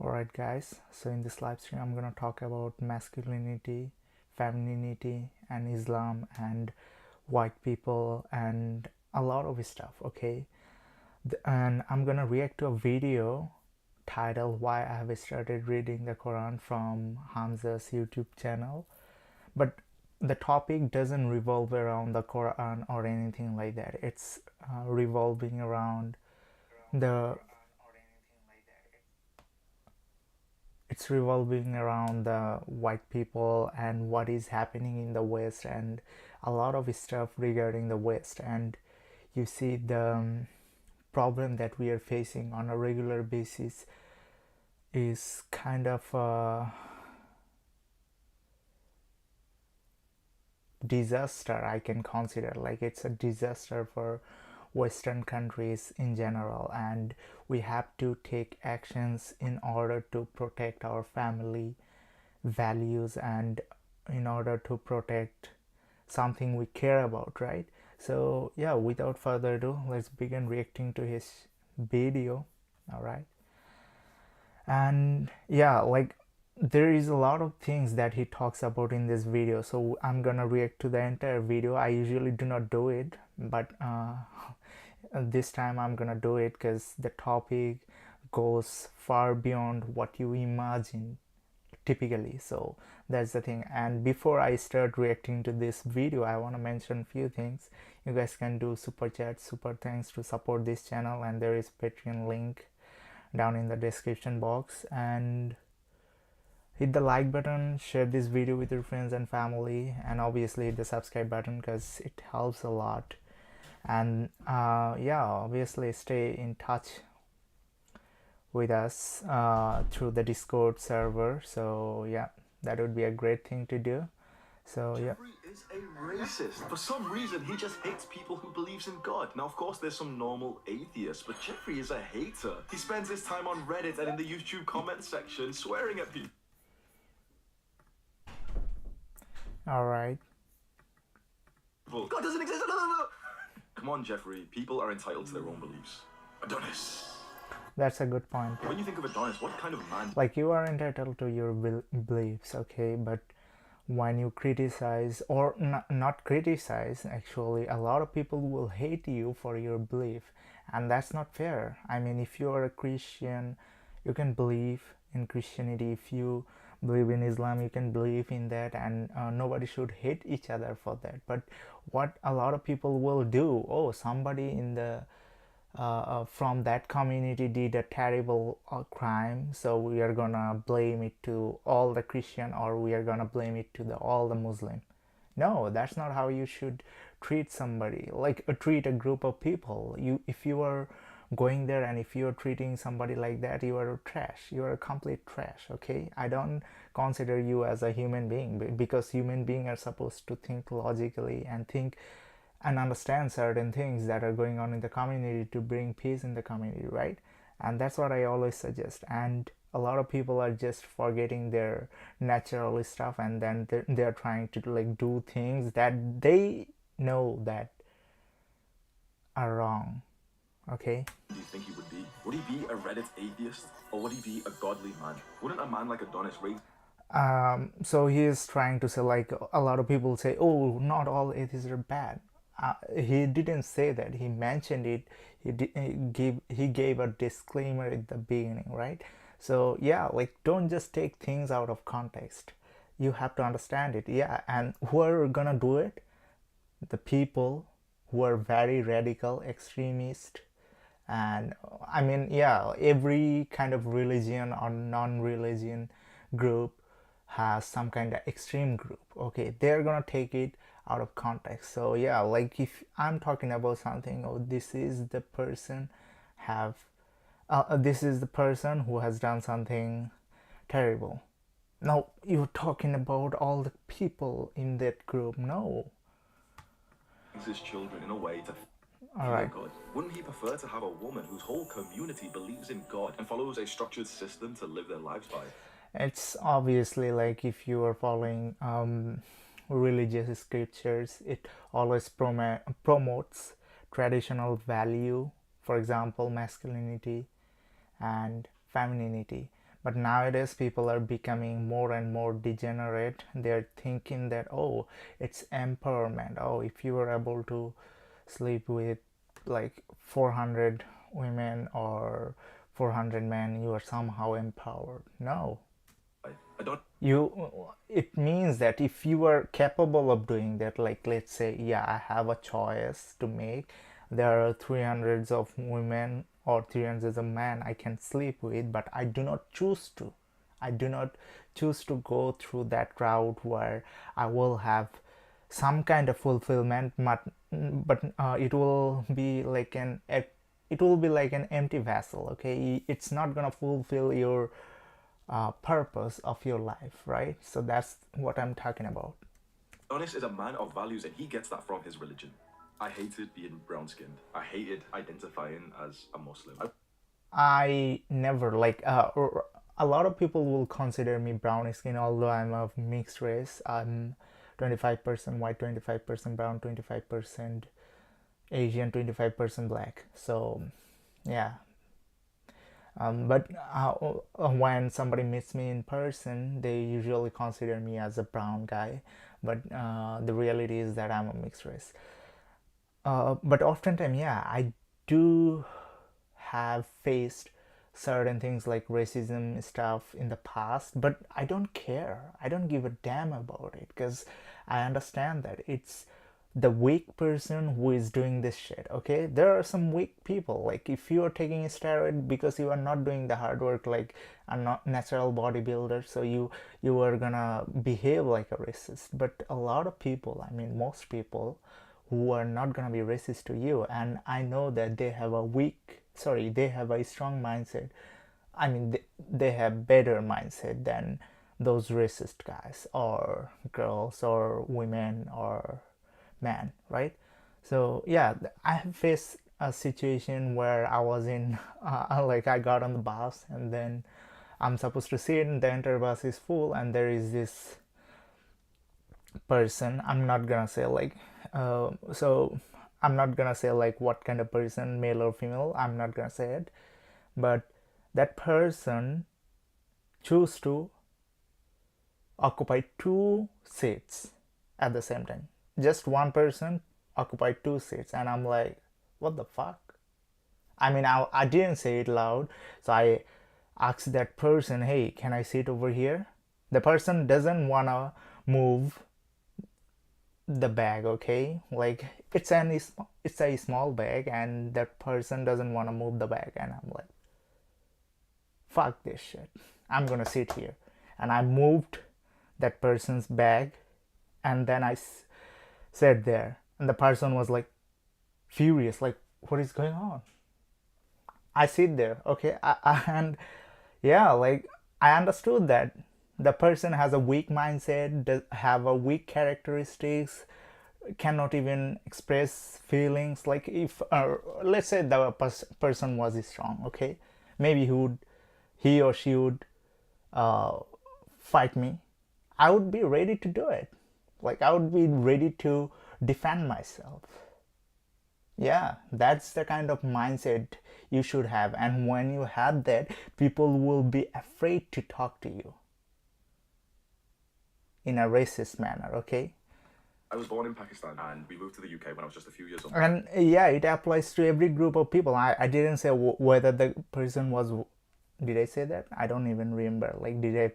Alright guys, so in this live stream I'm gonna talk about masculinity, femininity and Islam and white people and a lot of stuff, okay? And I'm gonna react to a video titled Why I Have Started Reading the Quran from Hamza's YouTube channel. But the topic doesn't revolve around the Quran or anything like that. It's revolving around the it's revolving around the white people and what is happening in the West and a lot of stuff regarding the West. And you see the problem that we are facing on a regular basis is kind of a disaster. I can consider like it's a disaster for Western countries in general, and we have to take actions in order to protect our family values and in order to protect something we care about, right? So yeah, without further ado, let's begin reacting to his video. All right. And yeah, like there is a lot of things that he talks about in this video, so I'm gonna react to the entire video. I usually do not do it, but this time I'm gonna do it because the topic goes far beyond what you imagine typically. So that's the thing. And before I start reacting to this video, I want to mention a few things. You guys can do super chat, super thanks to support this channel, and there is Patreon link down in the description box. And hit the like button, share this video with your friends and family, and obviously hit the subscribe button because it helps a lot. And yeah, obviously stay in touch with us through the Discord server. So yeah, that would be a great thing to do. So yeah. Jeffrey is a racist. For some reason, he just hates people who believes in God. Now, of course, there's some normal atheists, but Jeffrey is a hater. He spends his time on Reddit and in the YouTube comment section swearing at people. All right. God doesn't exist. No. Come on, Jeffrey. People are entitled to their own beliefs. Adonis. That's a good point. When you think of Adonis, what kind of man? Like, you are entitled to your beliefs, okay, but when you criticize or not criticize, actually a lot of people will hate you for your belief, and that's not fair. I mean, if you are a Christian, you can believe in Christianity. If you believe in Islam, you can believe in that, and nobody should hate each other for that. But what a lot of people will do, oh, somebody in the from that community did a terrible crime, so we are gonna blame it to all the Christian, or we are gonna blame it to all the Muslim. No, that's not how you should treat somebody. Like treat a group of people. If you are going there and if you are treating somebody like that, you are trash. You are a complete trash. Okay, I don't consider you as a human being, because human beings are supposed to think logically and think and understand certain things that are going on in the community to bring peace in the community, right? And that's what I always suggest. And a lot of people are just forgetting their natural stuff, and then they're trying to like do things that they know that are wrong. Okay, Do you think he would be? Would he be a Reddit atheist, or would he be a godly man? Wouldn't a man like Adonis raise? so he is trying to say, like, a lot of people say, oh, not all atheists are bad. He didn't say that. He mentioned it. He gave a disclaimer at the beginning, right? So yeah, like, don't just take things out of context. You have to understand it. Yeah, and who are gonna do it? The people who are very radical extremist. And I mean, yeah, every kind of religion or non-religion group has some kind of extreme group. Okay, they're gonna take it out of context. So yeah, like if I'm talking about something, oh, this is the person have this is the person who has done something terrible. Now you're talking about all the people in that group. No. His children in a way to All right. God. Wouldn't he prefer to have a woman whose whole community believes in God and follows a structured system to live their lives by? It's obviously like if you are following religious scriptures, it always promotes traditional value, for example masculinity and femininity. But nowadays people are becoming more and more degenerate. They're thinking that, oh, it's empowerment. Oh, if you are able to sleep with like 400 women or 400 men, you are somehow empowered. No, I don't you, it means that if you are capable of doing that, like let's say, yeah, I have a choice to make, there are 300s of women or 300s of men I can sleep with, but I do not choose to. I do not choose to go through that route where I will have some kind of fulfillment, but it will be like it will be like an empty vessel. Okay, it's not gonna fulfill your purpose of your life, right? So that's what I'm talking about. Adonis is a man of values, and he gets that from his religion. I hated being brown skinned. I hated identifying as a Muslim. I never like a lot of people will consider me brown skin, although I'm of mixed race. I'm 25% white, 25% brown, 25% Asian, 25% black. So yeah. But when somebody meets me in person, they usually consider me as a brown guy. But the reality is that I'm a mixed race. But oftentimes, yeah, I do have faced certain things like racism stuff in the past, but I don't care. I don't give a damn about it because I understand that it's the weak person who is doing this shit. Okay, there are some weak people. Like if you are taking a steroid because you are not doing the hard work like a natural bodybuilder, so you are gonna behave like a racist. But a lot of people, I mean most people, who are not gonna be racist to you, and I know that they have a they have a strong mindset. I mean, they have better mindset than those racist guys or girls or women or men, right? So yeah, I have faced a situation where I was in, like I got on the bus and then I'm supposed to sit and the entire bus is full and there is this person. I'm not gonna say like, so I'm not gonna say like what kind of person, male or female. I'm not gonna say it, but that person choose to occupy two seats at the same time. Just one person occupied two seats, and I'm like, what the fuck? I mean, I didn't say it loud, so I asked that person, hey, can I sit over here? The person doesn't wanna move the bag, okay? Like it's a small bag, and that person doesn't want to move the bag, and I'm like, fuck this shit. I'm gonna sit here, and I moved that person's bag, and then I sat there, and the person was like furious, like, what is going on? I sit there, okay, and yeah, like I understood that the person has a weak mindset, does have a weak characteristics, cannot even express feelings. Like if let's say the person was strong, okay, maybe he or she would uh, fight me. I would be ready to do it. Like I would be ready to defend myself. Yeah, that's the kind of mindset you should have, and when you have that, people will be afraid to talk to you in a racist manner, okay? I was born in Pakistan and we moved to the UK when I was just a few years old. And yeah, it applies to every group of people. I didn't say whether the person was, did I say that? I don't even remember. Like, did I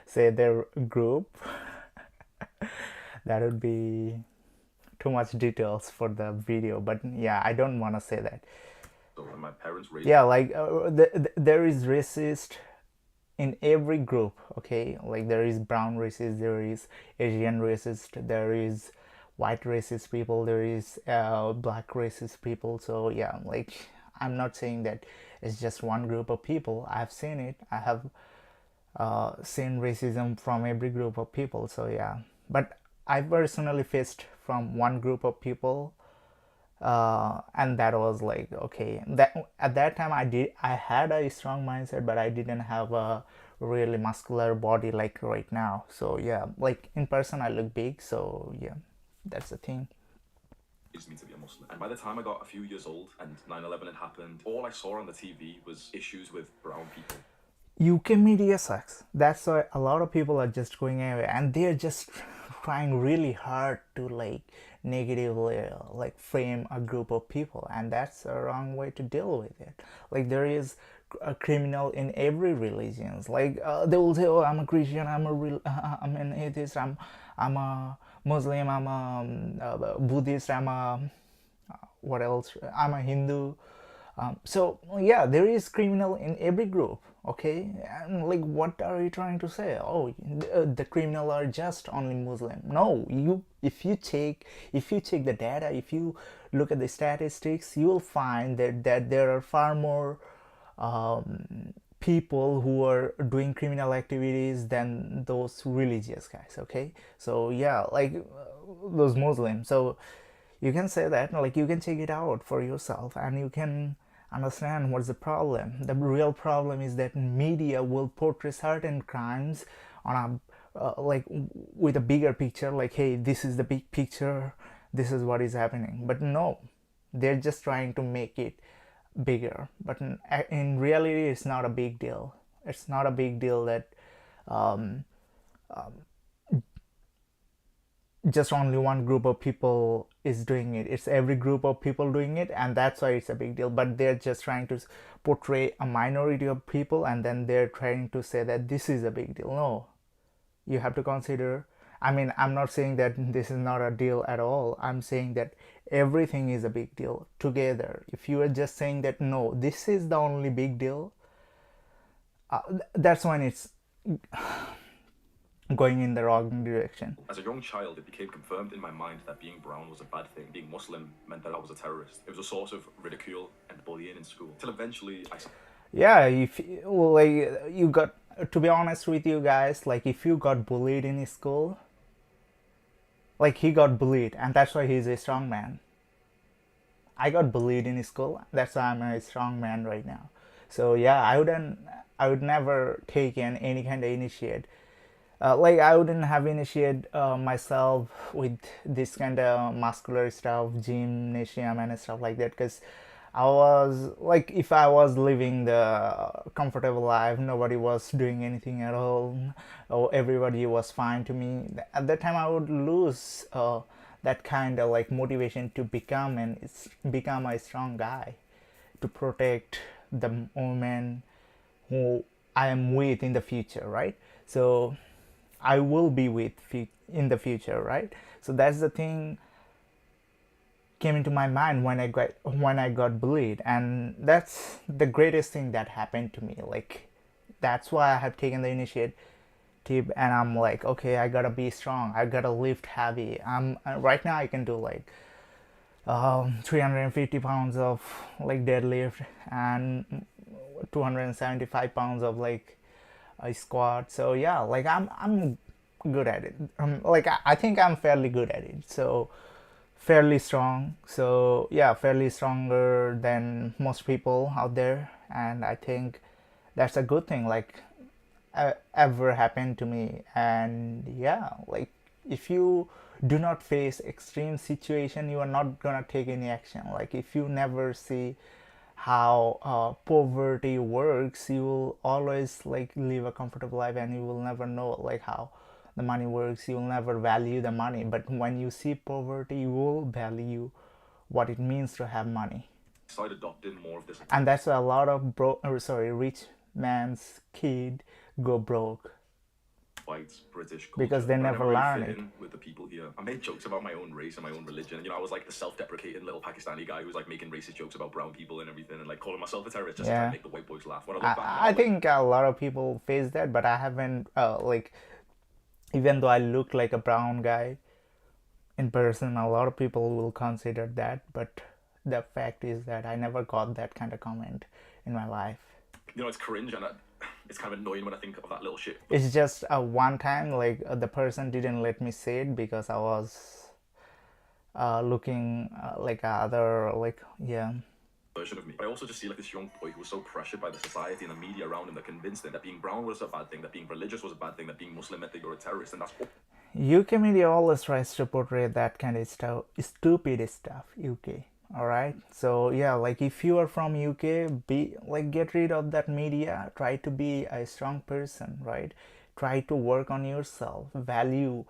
say their group? That would be too much details for the video, but yeah, I don't want to say that. So when my parents raised Yeah, like there is racist in every group, okay? Like there is brown racist, there is Asian racist, there is white racist people, there is black racist people. So yeah, like I'm not saying that it's just one group of people. I've seen it. I have seen racism from every group of people. So yeah, but I personally faced from one group of people, and that was like, okay, that at that time I had a strong mindset, but I didn't have a really muscular body like right now. So yeah, like in person I look big. So yeah, that's the thing. me to be a Muslim. And by the time I got a few years old and 9/11 had happened, all I saw on the TV was issues with brown people. UK media sucks. That's why a lot of people are just going away, and they're just trying really hard to like negatively like frame a group of people, and that's a wrong way to deal with it. Like there is a criminal in every religions. Like they will say, "Oh, I'm a Christian. I'm an atheist. I'm a Muslim. I'm a Buddhist. I'm a what else? I'm a Hindu." So yeah, there is criminal in every group. Okay, and like, what are you trying to say? Oh, the criminal are just only Muslim? No, you. If you check the data, if you look at the statistics, you will find that there are far more people who are doing criminal activities than those religious guys. Okay, so yeah, like those Muslims. So you can say that, like you can check it out for yourself, and you can understand what's the problem. The real problem is that media will portray certain crimes on a like with a bigger picture, like, hey, this is the big picture, this is what is happening. But no, they're just trying to make it bigger, but in reality it's not a big deal. It's not a big deal that um, just only one group of people is doing it. It's every group of people doing it, and that's why it's a big deal. But they're just trying to portray a minority of people, and then they're trying to say that this is a big deal. No, you have to consider. I mean, I'm not saying that this is not a deal at all. I'm saying that everything is a big deal together. If you are just saying that no, this is the only big deal, that's when it's going in the wrong direction. As a young child, it became confirmed in my mind that being brown was a bad thing. Being Muslim meant that I was a terrorist. It was a source of ridicule and bullying in school. Till eventually Yeah, if like you got, to be honest with you guys, like if you got bullied in school, like he got bullied, and that's why he's a strong man. I got bullied in school, that's why I'm a strong man right now. So yeah, I would never take any kind of initiate. Like I wouldn't have initiated myself with this kind of muscular stuff, gymnasium and stuff like that, because I was like, if I was living the comfortable life, nobody was doing anything at all, or everybody was fine to me. At that time, I would lose that kind of like motivation to become a strong guy, to protect the woman who I am with in the future, right? So I will be with in the future, right? So that's the thing came into my mind when I got bullied, and that's the greatest thing that happened to me. Like that's why I have taken the initiative, and I'm like, okay, I gotta be strong. I gotta lift heavy. I'm right now I can do like 350 pounds of like deadlift and 275 pounds of like a squat. So yeah, like I'm good at it. Like I think I'm fairly good at it. So fairly strong. So yeah, fairly stronger than most people out there, and I think that's a good thing. Like ever happened to me. And yeah, like if you do not face extreme situation, you are not gonna take any action. Like if you never see how poverty works, you will always like live a comfortable life, and you will never know like how the money works. You will never value the money, but when you see poverty, you will value what it means to have money. started adopting more of this And that's why a lot of rich man's kid go broke, white British culture, because they but I never never really learn fit it. in with the people here. I made jokes about my own race and my own religion. You know, I was like the self-deprecating little Pakistani guy who was like making racist jokes about brown people and everything, and like calling myself a terrorist just to try Yeah, and make the white boys laugh. When I look back now, I like, think a lot of people face that, but I haven't. Like even though I look like a brown guy in person, a lot of people will consider that. But the fact is that I never got that kind of comment in my life. you know, it's cringe and it's kind of annoying when I think of that little shit. It's just a one time, like the person didn't let me say it because I was looking like other, like, yeah. Version of me. But I also just see like this young boy who was so pressured by the society and the media around him that convinced him that being brown was a bad thing, that being religious was a bad thing, that being Muslim meant that you're a terrorist, and that's UK media always tries to portray that kind of stuff, stupid stuff. UK, All right, so yeah, like if you are from UK, be like, get rid of that media, try to be a strong person, right? Try to work on yourself, value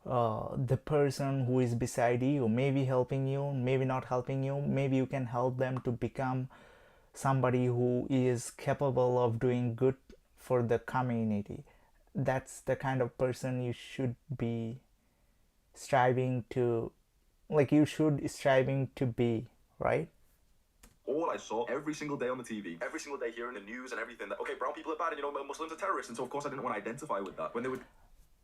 the person who is beside you, maybe helping you, maybe not helping you, maybe you can help them to become somebody who is capable of doing good for the community. That's the kind of person you should be striving to, like, you should striving to be, right? All I saw every single day on the TV, every single day hearing the news and everything that, okay, brown people are bad and, Muslims are terrorists. And so, of course, I didn't want to identify with that. When they would.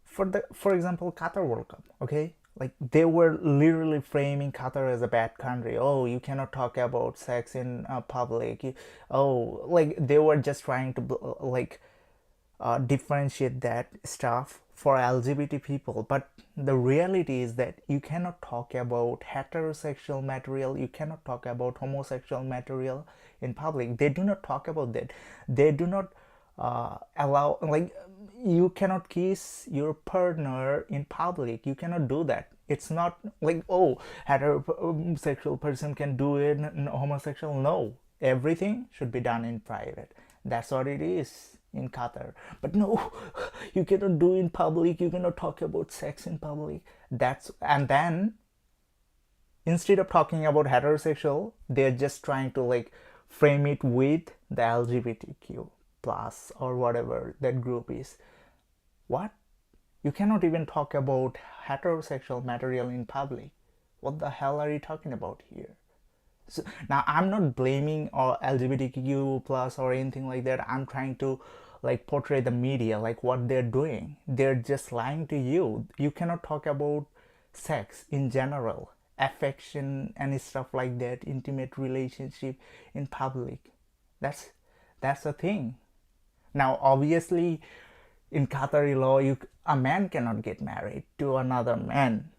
For example, Qatar World Cup, okay, like they were literally framing Qatar as a bad country. Oh, you cannot talk about sex in public. Oh, like they were just trying to like differentiate that stuff for LGBT people. But the reality is that you cannot talk about heterosexual material, you cannot talk about homosexual material in public. They do not talk about that. They do not allow, like, you cannot kiss your partner in public. You cannot do that. It's not like, oh, heterosexual person can do it, homosexual, no. Everything should be done in private. That's what it is in Qatar. But no, you cannot do in public. You cannot talk about sex in public. And then instead of talking about heterosexual, they're just trying to like frame it with the LGBTQ plus or whatever that group is. What? You cannot even talk about heterosexual material in public. What the hell are you talking about here? So, now I'm not blaming or LGBTQ plus or anything like that. I'm trying to like portray the media, like what they're doing. They're just lying to you. You cannot talk about sex in general, affection and stuff like that, intimate relationship in public. That's that's a thing. Now obviously in Qatari law, a man cannot get married to another man.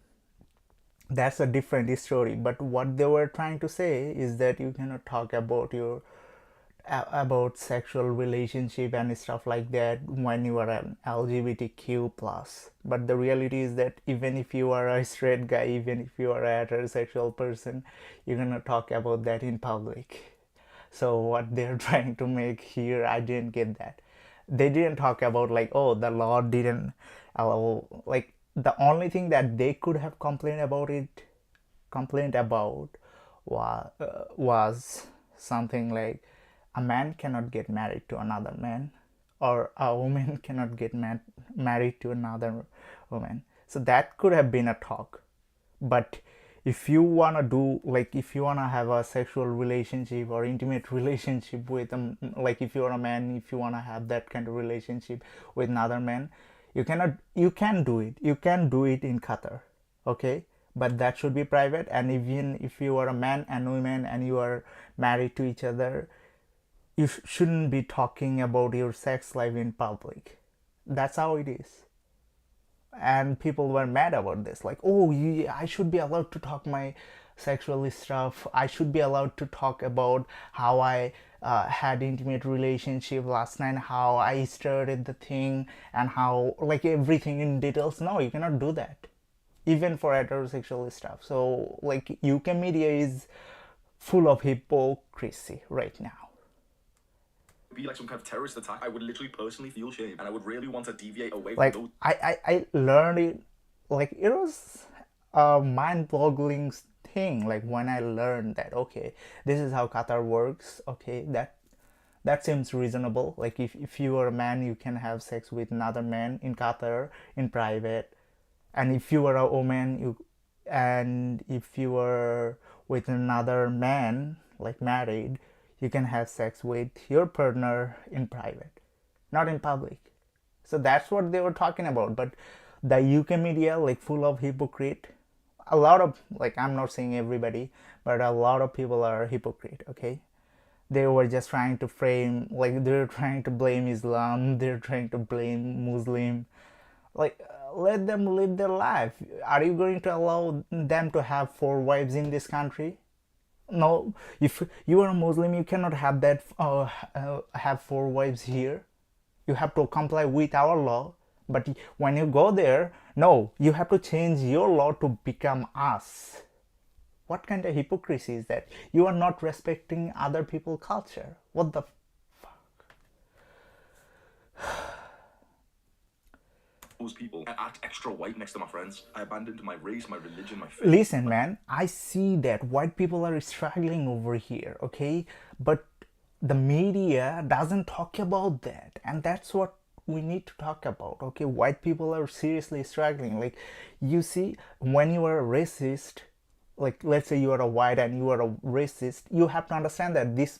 That's a different story. But what they were trying to say is that you cannot talk about your about sexual relationship and stuff like that when you are an LGBTQ plus. But the reality is that even if you are a straight guy, even if you are a heterosexual person, you're gonna talk about that in public. So what they're trying to make here, I didn't get that. They didn't talk about like, oh, the law didn't allow, like, the only thing that they could have complained about was something like a man cannot get married to another man, or a woman cannot get married to another woman. So that could have been a talk. But if you want to do, like, if you want to have a sexual relationship or intimate relationship with like if you're a man, if you want to have that kind of relationship with another man, you can do it, you can do it in Qatar, okay? But that should be private. And even if you are a man and woman and you are married to each other, you shouldn't be talking about your sex life in public. That's how it is. And people were mad about this, like, oh, I should be allowed to talk my sexual stuff, I should be allowed to talk about how I had intimate relationship last night, how I started the thing, and how, like, everything in details. No, you cannot do that, even for heterosexual stuff. So like UK media is full of hypocrisy right now. Be like some kind of terrorist attack, I would literally personally feel shame, and I would really want to deviate away from Like those. I learned it, like it was a mind-boggling thing, like when I learned that, okay, this is how Qatar works. Okay, that seems reasonable. Like if you are a man, you can have sex with another man in Qatar in private. And if you are a woman, if you are with another man, like married, you can have sex with your partner in private, not in public. So that's what they were talking about. But the UK media, like, full of hypocrite. A lot of, like, I'm not saying everybody, but a lot of people are hypocrite, okay? They were just trying to frame, like, they're trying to blame Islam, they're trying to blame Muslim. Like, let them live their life. Are you going to allow them to have 4 wives in this country? No. If you are a Muslim, you cannot have that have 4 wives here. You have to comply with our law. But when you go there, no, you have to change your law to become us. What kind of hypocrisy is that? You are not respecting other people's culture. What the those people and act extra white next to my friends. I abandoned my race, my religion, my faith. Listen, man, I see that white people are struggling over here, okay? But the media doesn't talk about that, and that's what we need to talk about, okay? White people are seriously struggling. Like, you see, when you are a racist, like let's say you are a white and you are a racist, you have to understand that this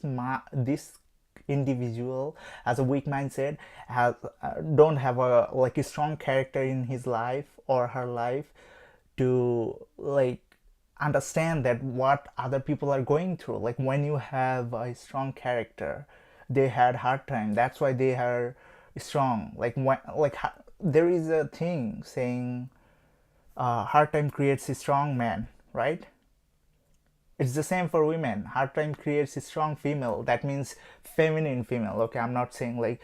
individual has a weak mindset, has don't have a like a strong character in his life or her life to like understand that what other people are going through. Like when you have a strong character, they had hard time, that's why they are strong. Like when like there is a thing saying hard time creates a strong man, right? It's the same for women. Hard time creates a strong female. That means feminine female. Okay, I'm not saying like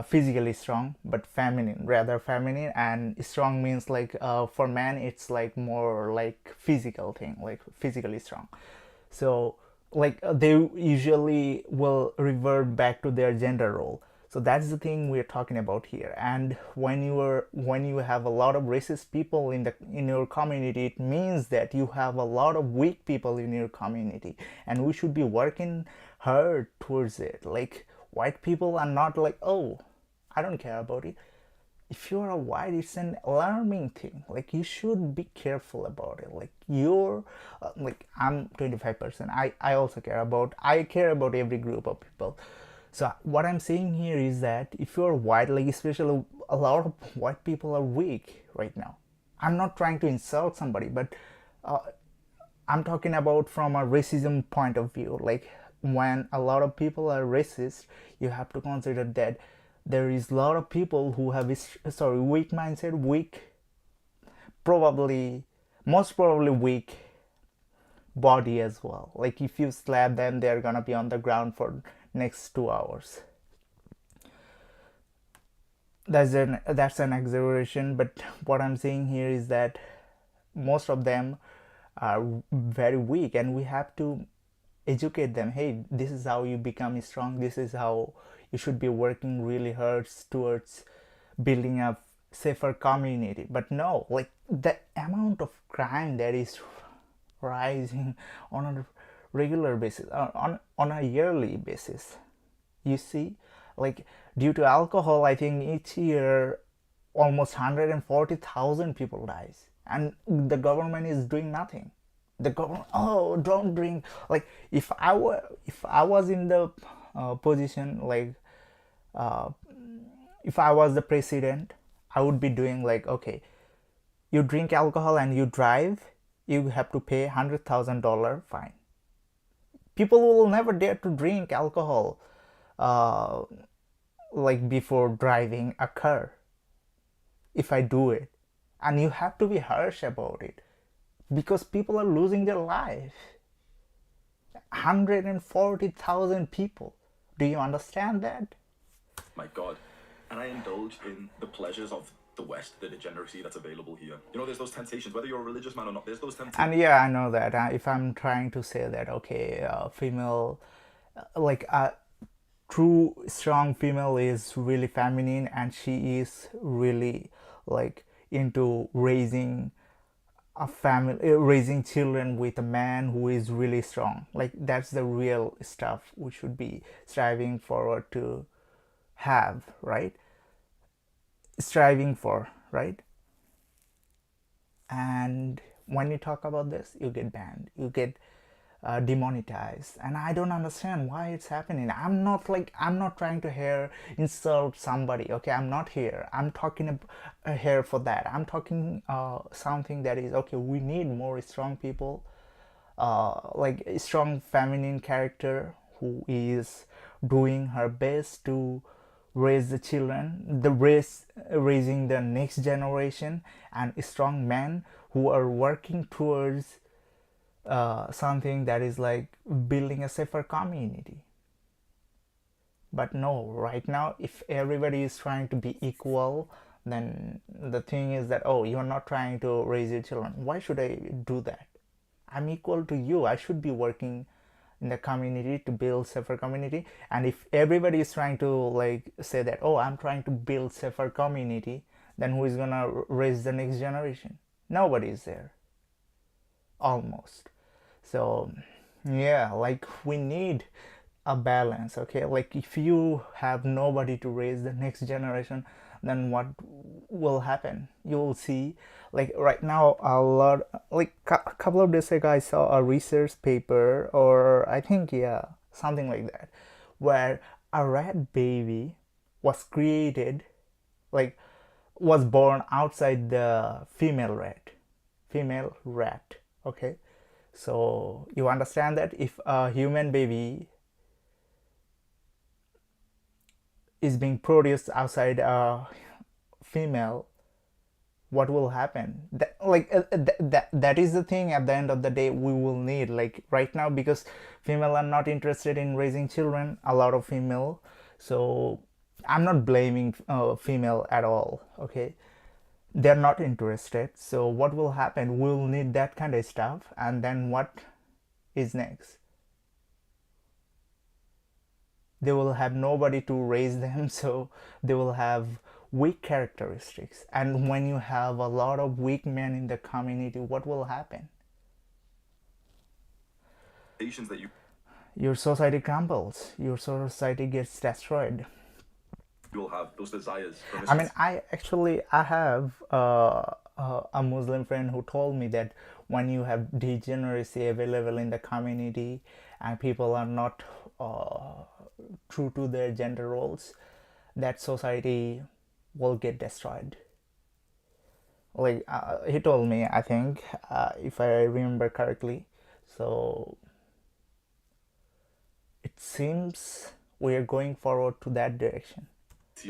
physically strong, but feminine, rather feminine. And strong means like for men, it's like more like physical thing, like physically strong. So like they usually will revert back to their gender role. So that's the thing we're talking about here. And when you have a lot of racist people in your community, it means that you have a lot of weak people in your community, and we should be working hard towards it. Like white people are not like, oh, I don't care about it. If you're a white, it's an alarming thing. Like you should be careful about it. Like you're like I'm 25%. I also I care about every group of people. So what I'm saying here is that if you're white, like especially a lot of white people are weak right now. I'm not trying to insult somebody, but I'm talking about from a racism point of view. Like when a lot of people are racist, you have to consider that there is a lot of people who have weak mindset, weak, probably most probably weak body as well. Like if you slap them, they're gonna be on the ground for next 2 hours. That's an exaggeration, but what I'm saying here is that most of them are very weak, and we have to educate them. Hey, this is how you become strong. This is how you should be working really hard towards building a safer community. But no, like the amount of crime that is rising on a regular basis, on a yearly basis, you see, like due to alcohol, I think each year almost 140,000 people dies, and the government is doing nothing. The government, oh, don't drink. Like if I was in the position, like uh, if I was the president, I would be doing like, okay, you drink alcohol and you drive, you have to pay $100,000 fine. People will never dare to drink alcohol uh, like before driving a car if I do it. And you have to be harsh about it because people are losing their life. 140,000 people. Do you understand that? My God. And I indulge in the pleasures of the West, the degeneracy that's available here. You know, there's those temptations, whether you're a religious man or not, there's those temptations. And yeah, I know that. If I'm trying to say that, okay, female, like a true strong female is really feminine, and she is really like into raising a family, raising children with a man who is really strong. Like that's the real stuff we should be striving forward to have, right? Striving for, right? And when you talk about this, you get banned, you get demonetized, and I don't understand why it's happening. I'm not trying to here insult somebody, okay? I'm not here, I'm talking here for that. I'm talking something that is okay. We need more strong people, like a strong feminine character who is doing her best to raise the children, raising the next generation, and strong men who are working towards something that is like building a safer community. But no, right now, if everybody is trying to be equal, then the thing is that, oh, you're not trying to raise your children. Why should I do that? I'm equal to you. I should be working in the community to build safer community. And if everybody is trying to like say that, oh, I'm trying to build safer community, then who is gonna raise the next generation? Nobody is there, almost. So yeah, like we need a balance. Okay, like if you have nobody to raise the next generation, then what will happen? You will see, like right now, a lot, like a couple of days ago I saw a research paper, or I think, yeah, something like that, where a rat baby was created, like was born outside the female rat. Okay, so you understand that if a human baby is being produced outside a female, what will happen? That is the thing. At the end of the day, we will need, like right now, because female are not interested in raising children, a lot of female. So I'm not blaming female at all. Okay, they're not interested. So what will happen? We'll need that kind of stuff, and then what is next? They will have nobody to raise them, so they will have weak characteristics. And when you have a lot of weak men in the community, what will happen? That Your society crumbles, your society gets destroyed. you will have those desires. I mean, I have a Muslim friend who told me that when you have degeneracy available in the community and people are not true to their gender roles, that society will get destroyed. Like he told me, I think, if I remember correctly. So it seems we are going forward to that direction.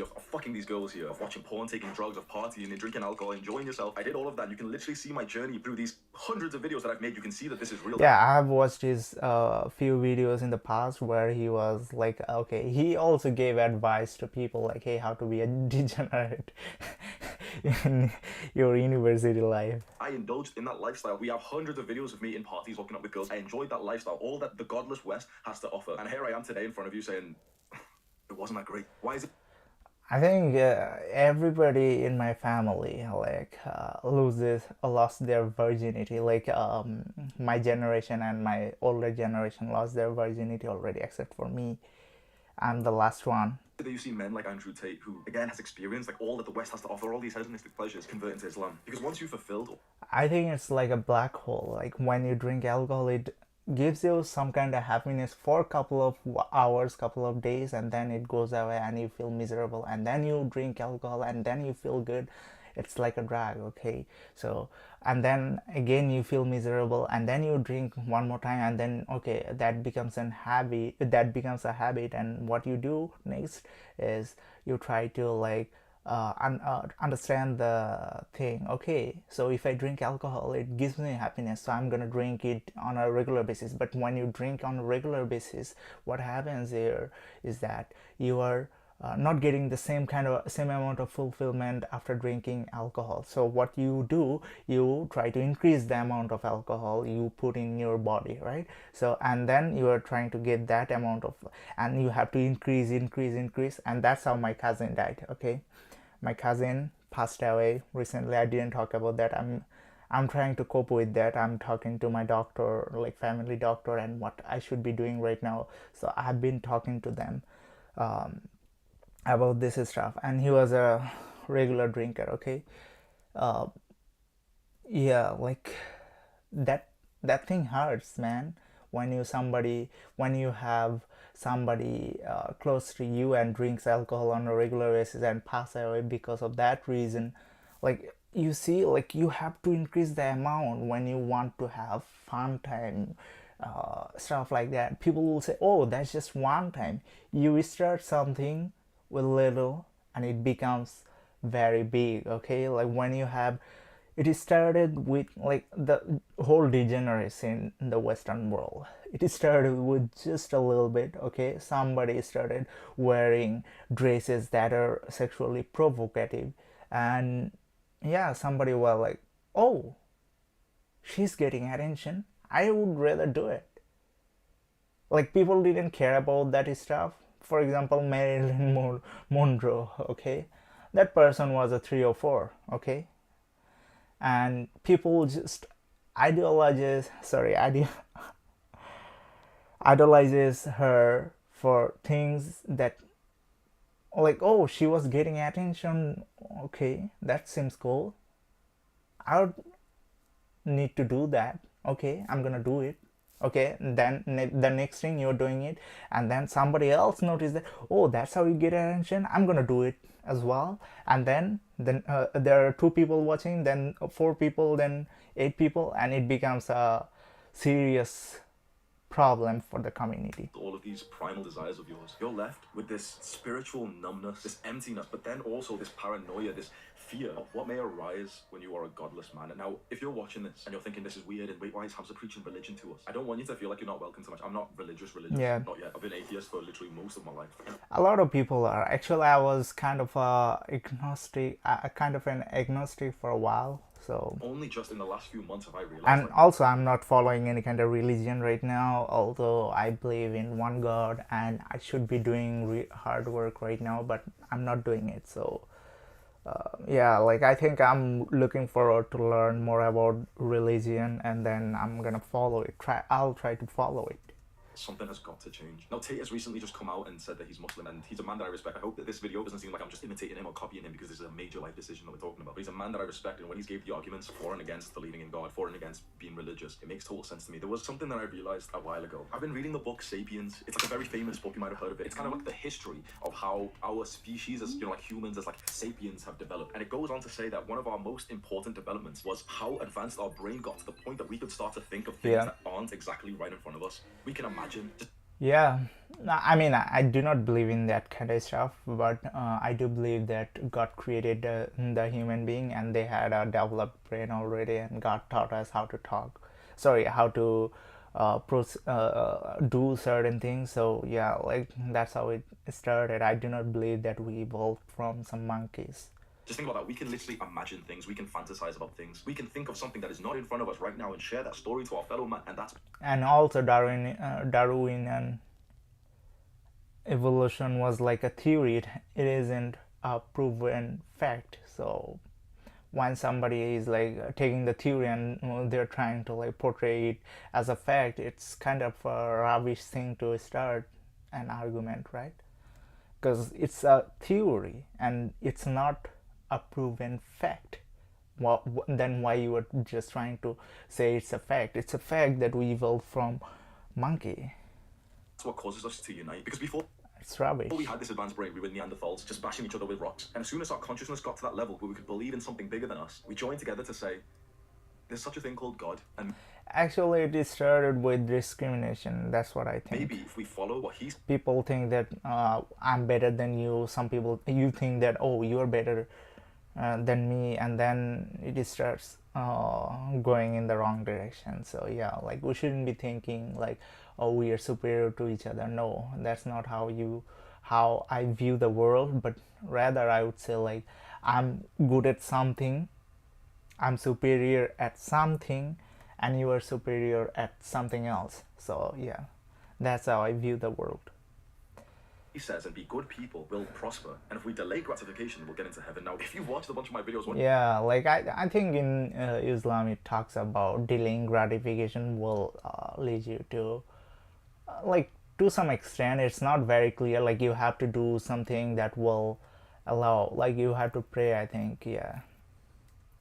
Of fucking these girls here, of watching porn, taking drugs, of partying and drinking alcohol, enjoying yourself. I did all of that. You can literally see my journey through these hundreds of videos that I've made. You can see that this is real. Yeah, I have watched his few videos in the past where he was like, okay, he also gave advice to people like, hey, how to be a degenerate in your university life. I indulged in that lifestyle. We have hundreds of videos of me in parties hooking up with girls. I enjoyed that lifestyle, all that the godless West has to offer. And here I am today in front of you saying, it wasn't that great. Why is it? I think everybody in my family like lost their virginity. Like my generation and my older generation lost their virginity already, except for me. I'm the last one. You see men like Andrew Tate, who again has experienced like all that the West has to offer, all these hedonistic pleasures, convert into Islam. Because once you've fulfilled, I think it's like a black hole. Like when you drink alcohol, it gives you some kind of happiness for a couple of hours, couple of days, and then it goes away and you feel miserable, and then you drink alcohol and then you feel good. It's like a drug. Okay, so and then again you feel miserable and then you drink one more time, and then okay, that becomes a habit, and what you do next is you try to like understand the thing. Okay, so if I drink alcohol, it gives me happiness, so I'm gonna drink it on a regular basis. But when you drink on a regular basis, what happens here is that you are not getting the same amount of fulfillment after drinking alcohol. So what you do, you try to increase the amount of alcohol you put in your body, right? So and then you are trying to get that amount of, and you have to increase, and that's how my cousin died. Okay, my cousin passed away recently. I didn't talk about that. I'm trying to cope with that. I'm talking to my doctor, like family doctor, and what I should be doing right now. So I've been talking to them about this stuff, and he was a regular drinker. Okay, yeah, like that thing hurts, man. When you have somebody close to you and drinks alcohol on a regular basis and pass away because of that reason, like you see, like you have to increase the amount when you want to have fun time, stuff like that. People will say, oh, that's just one time. You start something with little and it becomes very big. Okay, like when you have, it started with like the whole degeneracy in the Western world. It started with just a little bit. Okay, somebody started wearing dresses that are sexually provocative, and yeah, somebody was like, oh, she's getting attention, I would rather do it. Like people didn't care about that stuff. For example, Marilyn Monroe, okay, that person was a 304, okay, and people just idolizes her for things that, like, oh, she was getting attention, okay, that seems cool. I would need to do that. Okay, I'm gonna do it. Okay, then the next thing you're doing it, and then somebody else notices that, oh, that's how you get attention, I'm gonna do it as well. And then there are two people watching, then four people, then eight people, and it becomes a serious problem for the community. All of these primal desires of yours, you're left with this spiritual numbness, this emptiness, but then also this paranoia, this fear of what may arise when you are a godless man. And now, if you're watching this and you're thinking this is weird and wait, why is Hamza preaching religion to us? I don't want you to feel like you're not welcome to much. I'm not religious, Yeah, not yet. I've been atheist for literally most of my life. a lot of people are. Actually, I was kind of an agnostic for a while. So Only just in the last few months have I realized. and also, I'm not following any kind of religion right now, although I believe in one God and I should be doing hard work right now, but I'm not doing it. So yeah, like I think I'm looking forward to learn more about religion, and then I'm gonna follow it. I'll try to follow it. Something has got to change. Now, Tate has recently just come out and said that he's Muslim, and he's a man that I respect. I hope that this video doesn't seem like I'm just imitating him or copying him, because this is a major life decision that we're talking about. But he's a man that I respect, and when he's gave the arguments for and against believing in God, for and against being religious, it makes total sense to me. There was something that I realized a while ago. I've been reading the book Sapiens. It's like a very famous book, you might have heard of it. It's kind of like the history of how our species, as like humans, as like sapiens, have developed. And it goes on to say that one of our most important developments was how advanced our brain got to the point that we could start to think of things that aren't exactly right in front of us. We can imagine just Yeah, I mean, I do not believe in that kind of stuff, but I do believe that God created the human being and they had a developed brain already, and God taught us how to how to do certain things. So yeah, like that's how it started. I do not believe that we evolved from some monkeys. just think about that. We can literally imagine things. We can fantasize about things. We can think of something that is not in front of us right now and share that story to our fellow man. And that's... And also Darwinian evolution was like a theory. It isn't a proven fact. So when somebody is like taking the theory and they're trying to like portray it as a fact, it's kind of a rubbish thing to start an argument, right? Because it's a theory and it's not a proven fact. Well, then why you were just trying to say it's a fact? It's a fact that we evolved from monkey. That's what causes us to unite. Because before it's rubbish. We had this advanced brain, we were Neanderthals, just bashing each other with rocks. And as soon as our consciousness got to that level where we could believe in something bigger than us, we joined together to say, there's such a thing called God. And actually, it started with discrimination. That's what I think. Maybe if we follow what he's... People think that I'm better than you. Some people, you think that, oh, you're better than me, and then it starts going in the wrong direction. So yeah, like we shouldn't be thinking like, oh, we are superior to each other. No, that's not how I view the world, but rather I would say like I'm good at something, I'm superior at something, and you are superior at something else. So yeah, that's how I view the world. He says, and be good people, will prosper. And if we delay gratification, we'll get into heaven. Now, if you've watched a bunch of my videos... Yeah, like I think in Islam it talks about delaying gratification will lead you to... like to some extent, it's not very clear. Like you have to do something that will allow... like you have to pray, I think, yeah.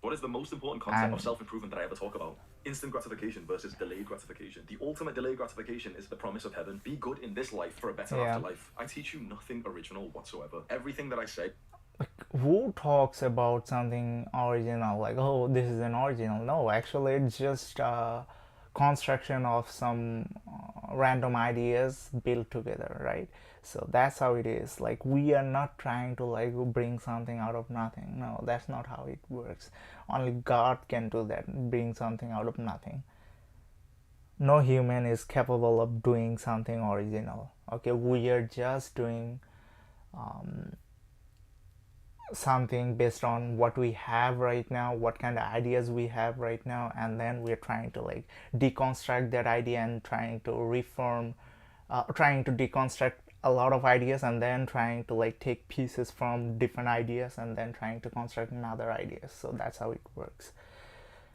What is the most important concept of self-improvement that I ever talk about? Instant gratification versus delayed gratification. The ultimate delayed gratification is the promise of heaven. Be good in this life for a better afterlife. I teach you nothing original whatsoever. Everything that I say... like, who talks about something original? Like, oh, this is an original. No, actually, it's just a construction of some random ideas built together, right? So that's how it is. Like, we are not trying to like bring something out of nothing. No, that's not how it works. Only God can do that, bring something out of nothing. No human is capable of doing something original. Okay, we are just doing something based on what we have right now, what kind of ideas we have right now, and then we're trying to like deconstruct that idea and trying to reform, trying to deconstruct a lot of ideas, and then trying to like take pieces from different ideas and then trying to construct another ideas. So that's how it works.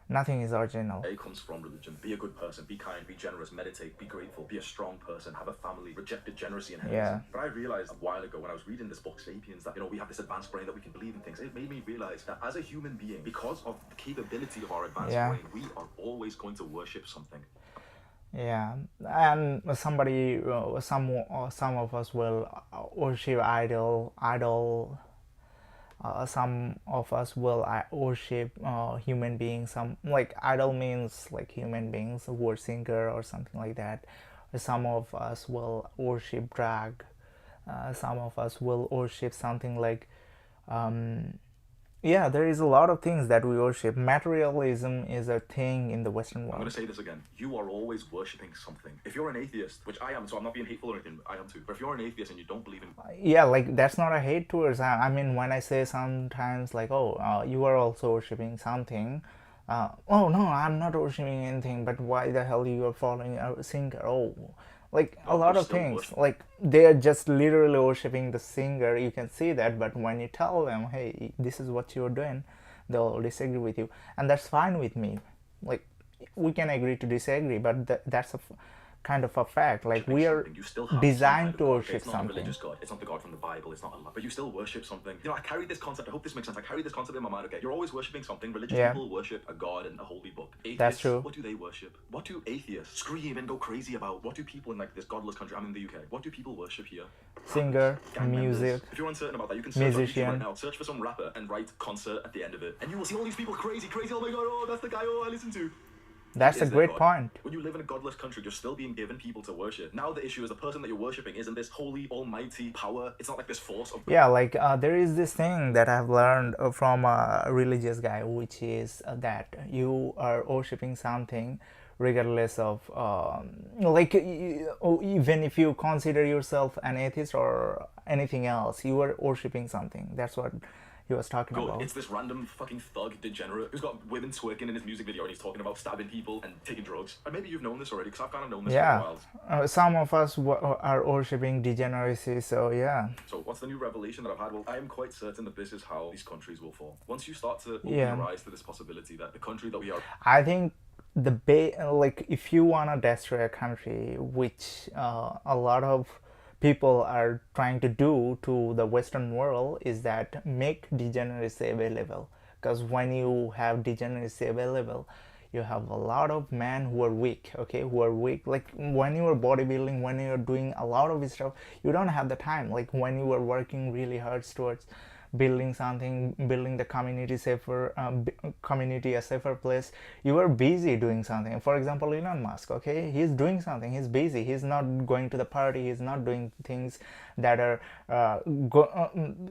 Nothing is original. A comes from religion. Be a good person, be kind, be generous, meditate, be grateful, be a strong person, have a family, reject degeneracy and hedonism. Yeah. But I realized a while ago when I was reading this book, Sapiens, that, we have this advanced brain that we can believe in things. It made me realize that as a human being, because of the capability of our advanced Yeah. brain, we are always going to worship something. Yeah, and some of us will worship some of us will worship human beings. Some like idol means like human beings, a word singer or something like that. Some of us will worship drag. Some of us will worship something like yeah, there is a lot of things that we worship. Materialism is a thing in the Western I'm going world. to say this again. You are always worshipping something. If you're an atheist, which I am, so I'm not being hateful or anything, I am too. But if you're an atheist and you don't believe in Yeah, like that's not a hate towards. I mean, when I say sometimes like, oh, you are also worshiping something. Oh no, I'm not worshiping anything. But why the hell you are following a singer? Oh, like a God, lot you're of still things. worshiping. Like they are just literally worshiping the singer. You can see that. But when you tell them, hey, this is what you're doing, they'll disagree with you, and that's fine with me. Like we can agree to disagree, but that's a kind of a fact. Like we are You still have designed to okay, worship it's not a something. religious God. It's not the God from the Bible. It's not Allah. But you still worship something. I carry this concept. I hope this makes sense. I carry this concept in my mind. Okay, you're always worshiping something. Religious Yeah. people worship a God and a holy book. Atheists, That's true. What do they worship? What do atheists scream and go crazy about? What do people in like this godless country? I'm in the UK. What do people worship here? Singer, Gang members. music, If you're uncertain about that, you can search on YouTube musician. right now. Search for some rapper and write concert at the end of it, and you will see all these people crazy. Oh my God! Oh, that's the guy. Oh, I listen to. That's a Is there great God? point. When you live in a godless country, you're still being given people to worship. Now the issue is the person that you're worshipping isn't this holy, almighty power. It's not like this force of Yeah, like there is this thing that I've learned from a religious guy, which is that you are worshiping something regardless of like even if you consider yourself an atheist or anything else, you are worshiping something. That's what he was talking good. about. It's this random fucking thug degenerate who's got women twerking in his music video and he's talking about stabbing people and taking drugs. And maybe you've known this already, because I've kind of known this Yeah, for a while. some of us are worshiping degeneracy. So yeah. So what's the new revelation that I've had? Well, I am quite certain that this is how these countries will fall. Once you start to open Yeah. your eyes to this possibility that the country that we are I think like if you wanna destroy a country, which a lot of people are trying to do to the Western world, is that make degeneracy available. Because when you have degeneracy available, you have a lot of men who are weak. Okay, who are weak. Like when you are bodybuilding, when you are doing a lot of stuff, you don't have the time. Like when you are working really hard towards building something, building the community safer, community a safer place, you are busy doing something. For example, Elon Musk, okay, he's doing something, he's busy, he's not going to the party, he's not doing things that are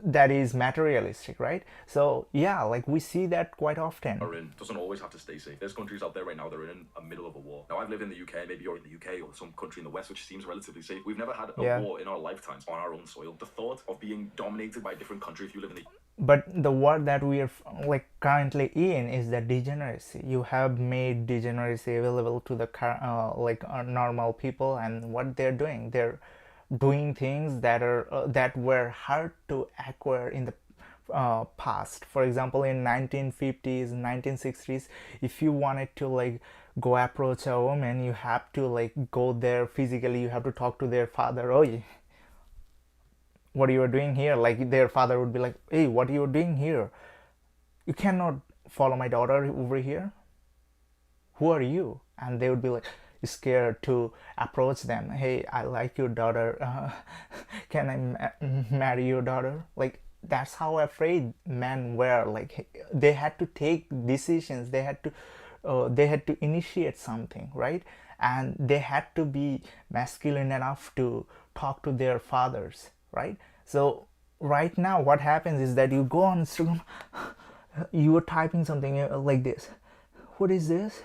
that is materialistic, right? So yeah, like we see that quite often. are in doesn't always have to stay safe. There's countries out there right now that are in the middle of a war. Now, I've lived in the UK, maybe you're in the UK or some country in the West which seems relatively safe. We've never had a Yeah. war in our lifetimes on our own soil. The thought of being dominated by a different country if you live in the But the word that we are like currently in is the degeneracy. You have made degeneracy available to the normal people, and what they're doing things that are that were hard to acquire in the past. For example, in 1950s, 1960s, if you wanted to like go approach a woman, you have to like go there physically. You have to talk to their father. Oh, what you are doing here? Like their father would be like, hey, what are you doing here? You cannot follow my daughter over here. Who are you? And they would be like scared to approach them. Hey, I like your daughter. Can I marry your daughter? Like that's how afraid men were. Like they had to take decisions. They had to initiate something, right? And they had to be masculine enough to talk to their fathers, right? So right now what happens is that you go on Instagram, you are typing something like this. What is this?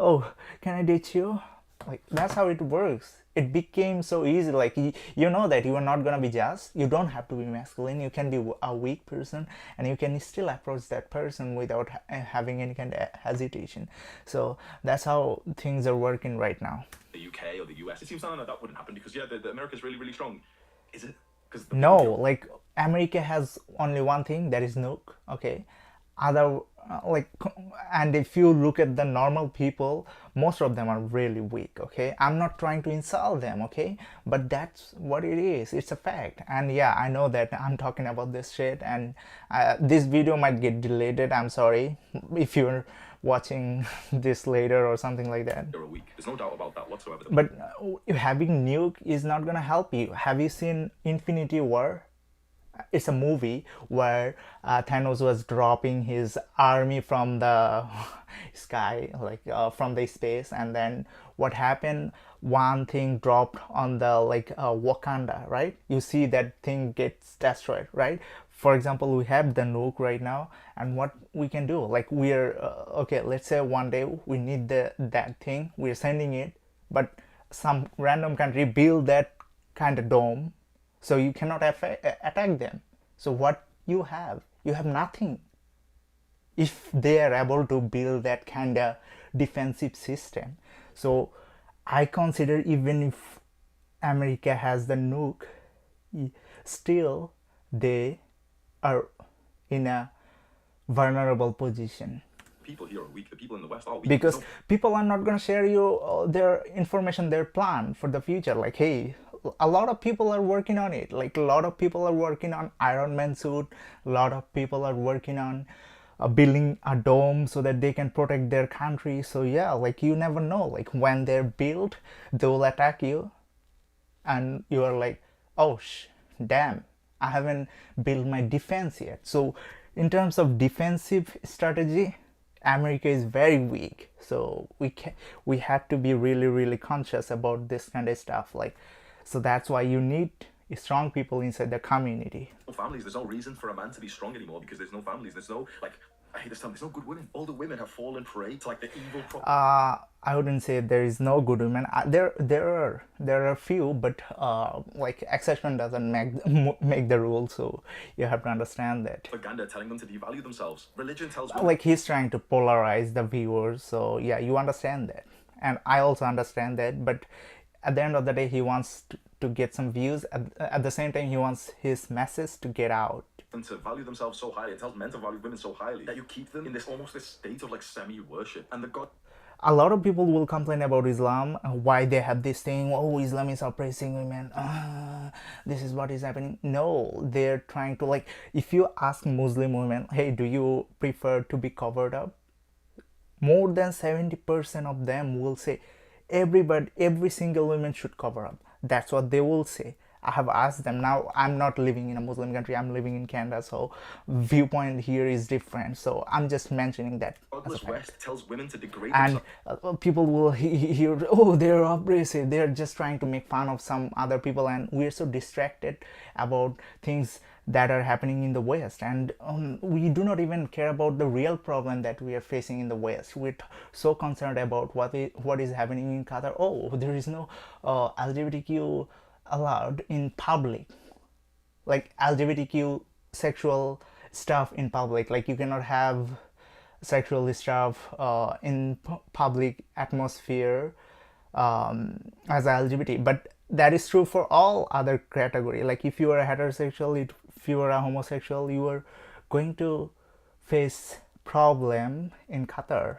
Oh, can I date you? Like that's how it works. it became so easy. Like you know that you are not gonna be judged. You don't have to be masculine. You can be a weak person, and you can still approach that person without having any kind of hesitation. So that's how things are working right now. The UK or the US, it seems like that wouldn't happen because the America's really, really strong. Is it? Because No, like America has only one thing, that is nuke. Okay, other like, and if you look at the normal people, most of them are really weak. Okay, I'm not trying to insult them. Okay, but that's what it is. It's a fact. And yeah, I know that I'm talking about this shit, and this video might get deleted. I'm sorry if you're watching this later or something like that. You're a weak. There's no doubt about that whatsoever. But having nuke is not gonna help you. Have you seen Infinity War? It's a movie where Thanos was dropping his army from the sky, like from the space, and then what happened? One thing dropped on the like Wakanda, right? You see that thing gets destroyed, right? For example, we have the nuke right now, and what we can do, like we're okay. Let's say one day we need that thing, we're sending it, but some random country build that kind of dome, so you cannot attack them. So what you have nothing. If they are able to build that kind of defensive system, so I consider even if America has the nuke, still they are in a vulnerable position. People here are weak. The people in the West are weak. Because people are not going to share you their information, their plan for the future. Like, hey, a lot of people are working on it. Like, a lot of people are working on Iron Man suit. A lot of people are working on building a dome so that they can protect their country. So yeah, like you never know. Like when they're built, they will attack you, and you are like, oh damn, I haven't built my defense yet. So in terms of defensive strategy, America is very weak. So we have to be really conscious about this kind of stuff. Like, so that's why you need strong people inside the community. No families. There's no reason for a man to be strong anymore because there's no families. There's no, like, I hate this term, there's no good women. All the women have fallen prey to like the evil I wouldn't say there is no good women. There are few, but like exception doesn't make the rule. So you have to understand that. propaganda telling them to devalue themselves. Religion tells women. Like he's trying to polarize the viewers. So yeah, you understand that, and I also understand that. But at the end of the day, he wants to get some views. At the same time, he wants his message to get out. And to value themselves so highly. It tells men to value women so highly that you keep them in this almost this state of like semi-worship. And the God. A lot of people will complain about Islam, why they have this thing, oh, Islam is oppressing women, this is what is happening. No, they're trying to, like, if you ask Muslim women, hey, do you prefer to be covered up? More than 70% of them will say, every single woman should cover up. That's what they will say. I have asked them. Now I'm not living in a Muslim country, I'm living in Canada, so viewpoint here is different, so I'm just mentioning that. Godless West tells women to degrade and people will hear, oh, they're oppressive, they're just trying to make fun of some other people, and we're so distracted about things that are happening in the West, and we do not even care about the real problem that we are facing in the West. We're so concerned about what is happening in Qatar. Oh, there is no LGBTQ allowed in public, like LGBTQ sexual stuff in public. Like you cannot have sexual stuff in public atmosphere as a LGBT, but that is true for all other category. Like if you are a heterosexual, if you are a homosexual, you are going to face problem in Qatar.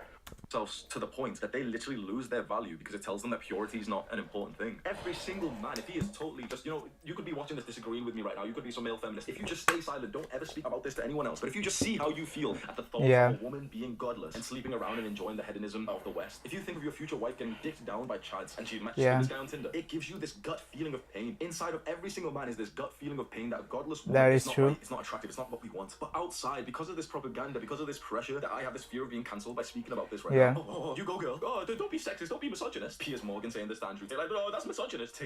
To the point that they literally lose their value because it tells them that purity is not an important thing. Every single man, if he is totally just, you could be watching this disagreeing with me right now, you could be some male feminist. If you just stay silent, don't ever speak about this to anyone else, but if you just see how you feel at the thought of a woman being godless and sleeping around and enjoying the hedonism of the West, if you think of your future wife getting dicked down by chads and she matches with this guy on Tinder, it gives you this gut feeling of pain. Inside of every single man is this gut feeling of pain that a godless woman that is not true. Right, it's not attractive, it's not what we want. But outside, because of this propaganda, because of this pressure, that I have this fear of being cancelled by speaking about this right now. Oh, you go girl. Oh, don't be sexist, don't be misogynist. Piers Morgan saying this to Andrew Tate, like, oh, that's misogynist.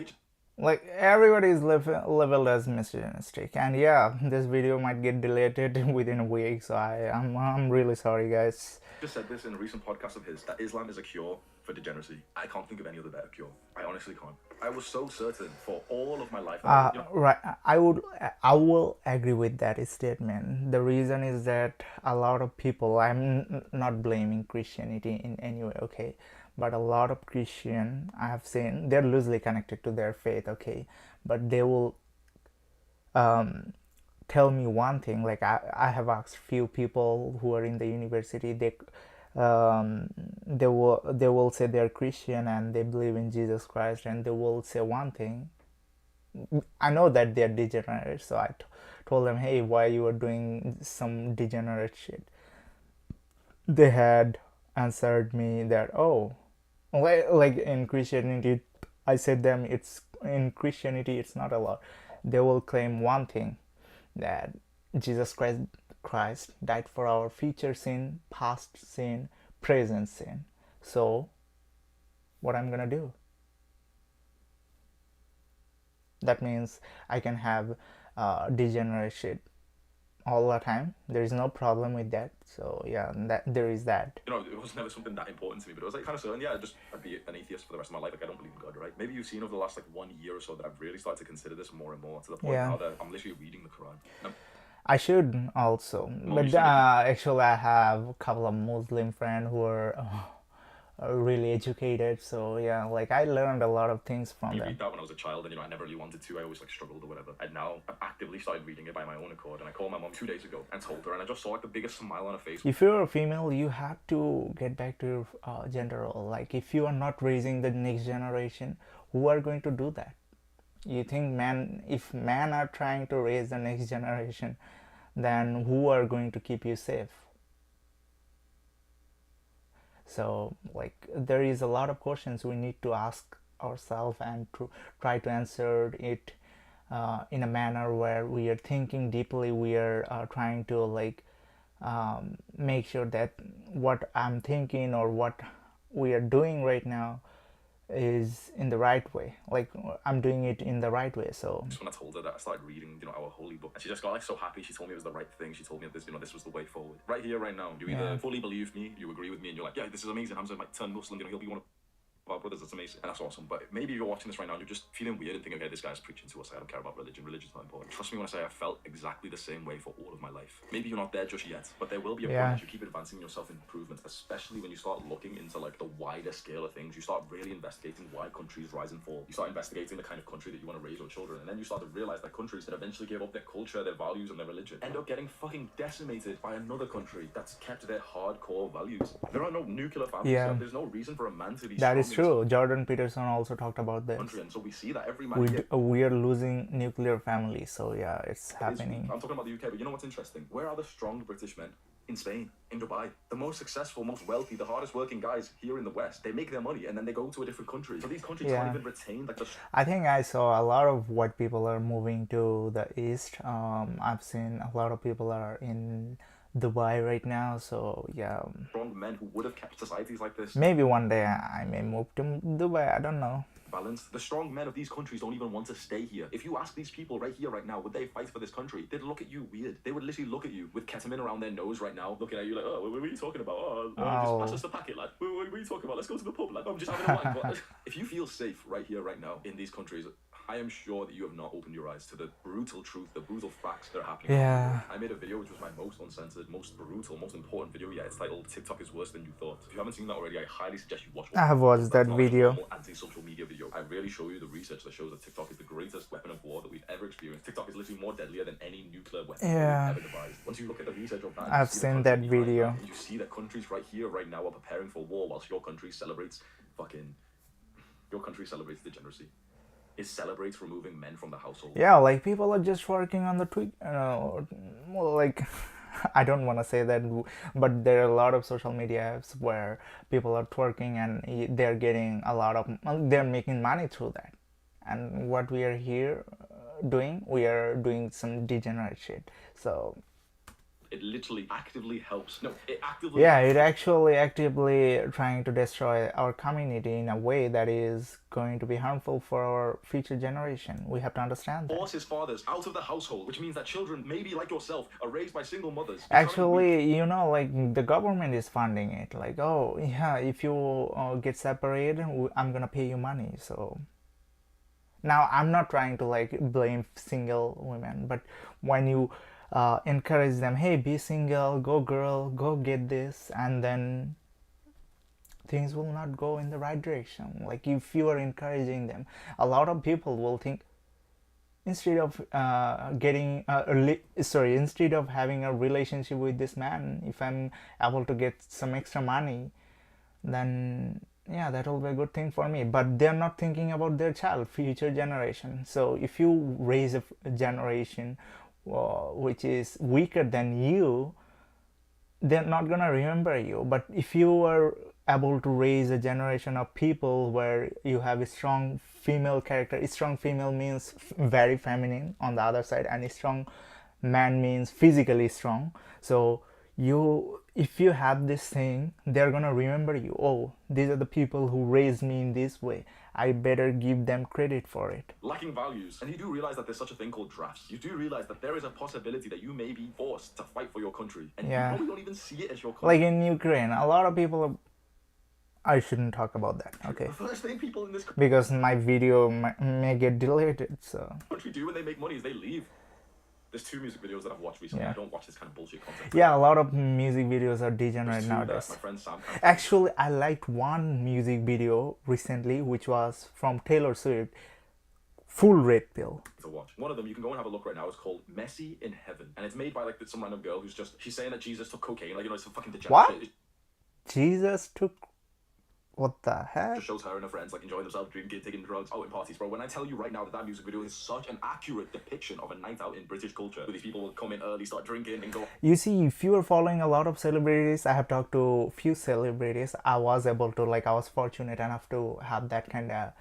Like everybody is leveled as misogynistic, and yeah, this video might get deleted within a week, so I'm really sorry, guys. Just said this in a recent podcast of his, that Islam is a cure for degeneracy. I can't think of any other better cure. I honestly can't. I was so certain for all of my life that Right, I will agree with that statement. The reason is that a lot of people, not blaming Christianity in any way, okay, but a lot of Christian I have seen, they're loosely connected to their faith, okay, but they will tell me one thing. Like I have asked few people who are in the university, they will say they're Christian and they believe in Jesus Christ, and they will say one thing. I know that they're degenerate, so told them, hey, why you are doing some degenerate shit? They had answered me that, oh, like in Christianity, I said them, it's in Christianity it's not allowed. They will claim one thing, that Jesus Christ died for our future sin, past sin, present sin. So what I'm gonna do? That means I can have degenerate shit all the time. There is no problem with that. So yeah, that there is that. It was never something that important to me, but it was like kind of certain. Yeah, I'd be an atheist for the rest of my life. Like I don't believe in God, right? Maybe you've seen over the last like 1 year or so that I've really started to consider this more and more, to the point Yeah. now that I'm literally reading the Quran. I should also, but actually I have a couple of Muslim friends who are really educated. So yeah, like I learned a lot of things from You them. read that when I was a child, and I never really wanted to. I always like struggled or whatever. And now I've actively started reading it by my own accord. And I called my mom 2 days ago and told her, and I just saw like the biggest smile on her face. If you're a female, you have to get back to your gender role. Like if you are not raising the next generation, who are going to do that? You think if men are trying to raise the next generation, then who are going to keep you safe? So like there is a lot of questions we need to ask ourselves and to try to answer it in a manner where we are thinking deeply. We are trying to like make sure that what I'm thinking or what we are doing right now is in the right way. Like I'm doing it in the right way. So when I told her that, I started reading, our holy book, and she just got like so happy. She told me it was the right thing. She told me that this was the way forward. Right here, right now. You either fully believe me, you agree with me, and you're like, yeah, this is amazing. Hamza might turn Muslim. He'll be one of our brothers. That's amazing, and that's awesome. But maybe you're watching this right now and you're just feeling weird and thinking, okay, this guy's preaching to us. I don't care about religion. Religion's not important. Trust me when I say I felt exactly the same way for all of my life. Maybe you're not there just yet, but there will be a point as you keep advancing your self-improvement, especially when you start looking into like the wider scale of things. You start really investigating why countries rise and fall. You start investigating the kind of country that you want to raise your children, and then you start to realize that countries that eventually gave up their culture, their values, and their religion end up getting fucking decimated by another country that's kept their hardcore values. There are no nuclear families. Yeah. There's no reason for a man to be. That is true. Jordan Peterson also talked about this. And so we see that every man. We are losing nuclear families. So yeah, it's happening. I'm talking about the UK, but you know what's interesting? Where are the strong British men? In Spain, in Dubai. The most successful, most wealthy, the hardest working guys here in the West. They make their money and then they go to a different country. So these countries can't even retain like the. I think I saw a lot of white people are moving to the east. I've seen a lot of people are in Dubai right now. So yeah. Strong men who would have kept societies like this. Maybe one day I may move to Dubai. I don't know. Balance. The strong men of these countries don't even want to stay here. If you ask these people right here, right now, would they fight for this country? They'd look at you weird. They would literally look at you with ketamine around their nose right now, looking at you like, oh, what are you talking about? Just pass us the packet, lad. What are you talking about? Let's go to the pub, lad. I'm just having a wine. But if you feel safe right here, right now, in these countries, I am sure that you have not opened your eyes to the brutal truth, the brutal facts that are happening. Yeah. I made a video which was my most uncensored, most brutal, most important video yet. It's titled TikTok is worse than you thought. If you haven't seen that already, I highly suggest you watch it. I have watched that video. Anti-social media video. I really show you the research that shows that TikTok is the greatest weapon of war that we've ever experienced. TikTok is literally more deadlier than any nuclear weapon ever devised. Once you look at the research of that, I've seen that video. You see that countries right here, right now, are preparing for war, whilst your country celebrates degeneracy. It celebrates removing men from the household. Yeah, like people are just working on the tweet. Like I don't want to say that, but there are a lot of social media apps where people are twerking and they're getting a lot of, they're making money through that. And what we are here doing, we are doing some degenerate shit. So It literally actively helps. No, it actively. Yeah, it actually actively trying to destroy our community in a way that is going to be harmful for our future generation. We have to understand that. Forces fathers out of the household, which means that children, maybe like yourself, are raised by single mothers. Actually, you know, like the government is funding it. Like, oh yeah, if you get separated, I'm gonna pay you money. So now I'm not trying to like blame single women, but when you encourage them, hey, be single, go girl, go get this, and then things will not go in the right direction. Like if you are encouraging them, a lot of people will think, instead of instead of having a relationship with this man, if I'm able to get some extra money, then yeah, that will be a good thing for me. But they're not thinking about their child, future generation. So if you raise a generation which is weaker than you, they're not gonna remember you. But if you are able to raise a generation of people where you have a strong female character, a strong female means very feminine on the other side, and a strong man means physically strong. So you, if you have this thing, they're gonna remember you. Oh, these are the people who raised me in this way, I better give them credit for it. Lacking values. And you do realize that there's such a thing called drafts. You do realize that there is a possibility that you may be forced to fight for your country. And you probably don't even see it as your country. Like in Ukraine, a lot of people are... I shouldn't talk about that, okay? The first thing people in this because my video may get deleted, so... country do when they make money is they leave. There's 2 music videos that I've watched recently. I don't watch this kind of bullshit content. Yeah, a lot of music videos are degenerate nowadays. My friend Sam. Actually, I liked one music video recently, which was from Taylor Swift, Full Red Pill. To watch. One of them, you can go and have a look right now, it's called Messy in Heaven. And it's made by like some random girl who's just, she's saying that Jesus took cocaine, like, you know, it's a fucking degenerate What? shit. Jesus took... What the heck? Just shows her and her friends like enjoying themselves, drinking, taking drugs, out in parties, bro. When I tell you right now that that music video is such an accurate depiction of a night out in British culture, where these people will come in early, start drinking, and go. You see, if you are following a lot of celebrities, I have talked to few celebrities. I was able to, like, I was fortunate enough to have that kind of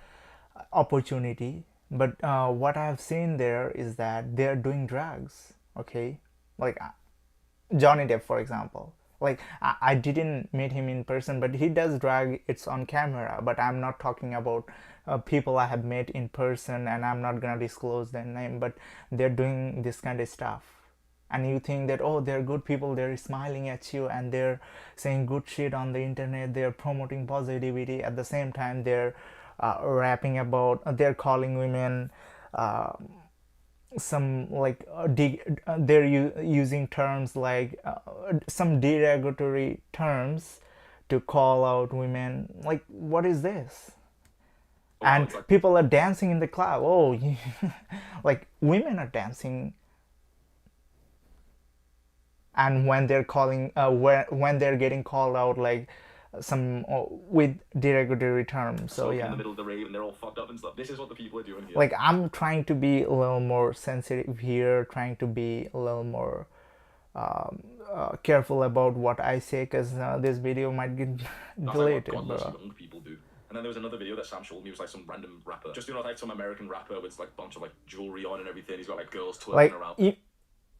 opportunity. But what I have seen there is that they are doing drugs. Okay, like Johnny Depp, for example. Like, I didn't meet him in person, but he does drag, it's on camera. But I'm not talking about people I have met in person, and I'm not gonna disclose their name, but they're doing this kind of stuff. And you think that, oh, they're good people, they're smiling at you, and they're saying good shit on the internet, they're promoting positivity. At the same time, they're rapping about, they're calling women some like they're using terms like some derogatory terms to call out women. Like, what is this? And people are dancing in the club. Oh, like women are dancing. And when they're calling, when they're getting called out, like some with derogatory terms. So yeah, in the middle of the rave and they're all fucked up and stuff. This is what the people are doing here. Like, I'm trying to be a little more sensitive here, trying to be a little more careful about what I say, because this video might get deleted. Like what godless young people do. And then there was another video that Sam showed me. It was like some random rapper, just, you know, like some American rapper with like a bunch of like jewelry on and everything. He's got like girls twirling like, around.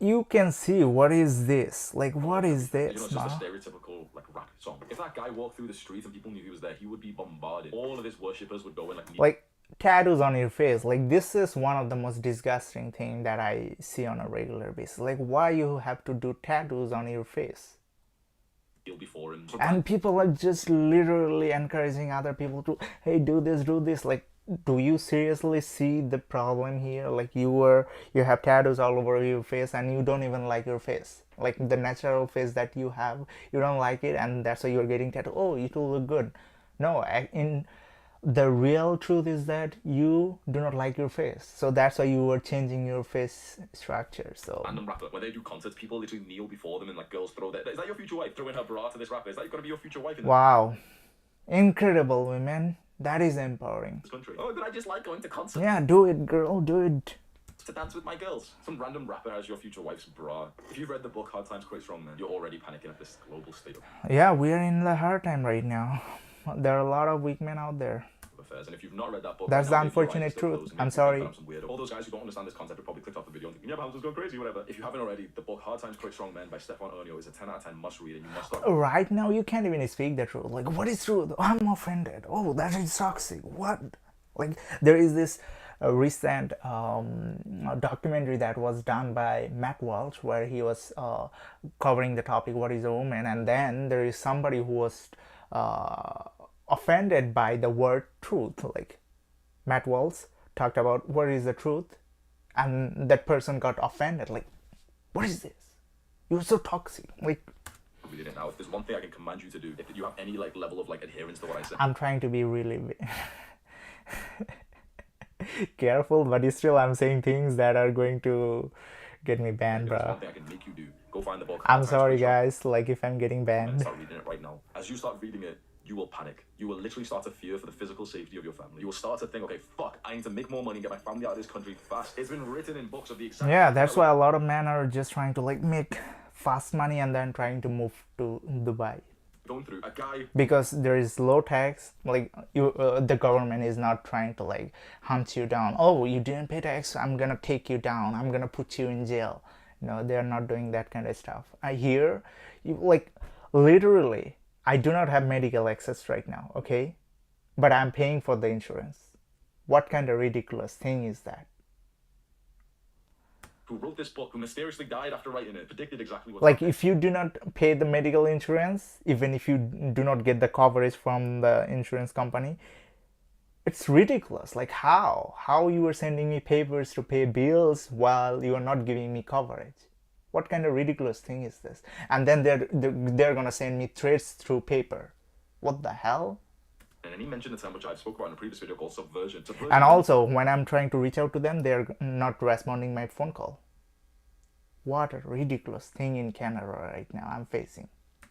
You can see, what is this? Like, what is this? You know, it's just a stereotypical like rap song. If that guy walked through the streets and people knew he was there, he would be bombarded. All of his worshippers would go in like tattoos on your face. Like, this is one of the most disgusting thing that I see on a regular basis. Like, why you have to do tattoos on your face? Before him. And people are just literally encouraging other people to, hey, do this. Like, do you seriously see the problem here? Like, you have tattoos all over your face and you don't even like your face. Like, the natural face that you have, you don't like it, and that's why you're getting tattooed. Oh, it will look good. No, in the real truth is that you do not like your face, so that's why you are changing your face structure. So random rapper, when they do concerts, people literally kneel before them and like girls throw their, is that your future wife? Throw in her bra to this rapper. Is that gonna be your future wife? Wow, incredible, women. That is empowering. This country. Oh, but I just like going to concerts. Yeah, do it, girl, do it. To dance with my girls. Some random rapper has your future wife's bra. If you've read the book Hard Times Quite Strong Men, you're already panicking at this global state of... Yeah, we are in the hard time right now. There are a lot of weak men out there. Affairs. And if you've not read that book, That's right the now, maybe your eyes are unfortunate still truth. closed and I'm maybe you think sorry. that I'm some weirdo. All those guys who don't understand this concept have probably clicked off the video and think, yeah, Hamza's going crazy, whatever. If you haven't already, the book Hard Times, Quick Strong Men by Stefan Onyo is a 10 out of 10 must read, and you must start. Right now, you can't even speak the truth. Like, what is truth? I'm offended. Oh, that is toxic. What? Like, there is this recent documentary that was done by Matt Walsh where he was covering the topic, what is a woman? And then there is somebody who was offended by the word truth. Like, Matt Walsh talked about what is the truth, and that person got offended. Like, what is this? You're so toxic. Like, Read it now. If there's one thing I can command you to do, if you have any like level of like adherence to what I say, I'm trying to be really careful, but still I'm saying things that are going to get me banned, if there's bro. one thing I can make you do, go find the book. I'm Hard Times, sorry, Quick Strong Men, guys. Like, if I'm getting and banned. start reading it right now. As you start reading it, you will panic. You will literally start to fear for the physical safety of your family. You will start to think, okay, fuck, I need to make more money and get my family out of this country fast. It's been written in books of the exact. Yeah, that's why a lot of men are just trying to like make fast money and then trying to move to Dubai. Going through a guy Because there is low tax, like you the government is not trying to like hunt you down. Oh, you didn't pay tax, I'm gonna take you down, I'm gonna put you in jail. No, they're not doing that kind of stuff. I hear you, like, literally, I do not have medical access right now, okay, but I'm paying for the insurance. What kind of ridiculous thing is that? who wrote this book, who mysteriously died after writing it, predicted exactly what. Like, if you do not pay the medical insurance, even if you do not get the coverage from the insurance company, it's ridiculous. Like, how you are sending me papers to pay bills while you are not giving me coverage? What kind of ridiculous thing is this? And then they're gonna send me threats through paper. What the hell? And he mentioned the term which I spoke about in a previous video called subversion. And also, when I'm trying to reach out to them, they're not responding my phone call. What a ridiculous thing in Canada right now I'm facing.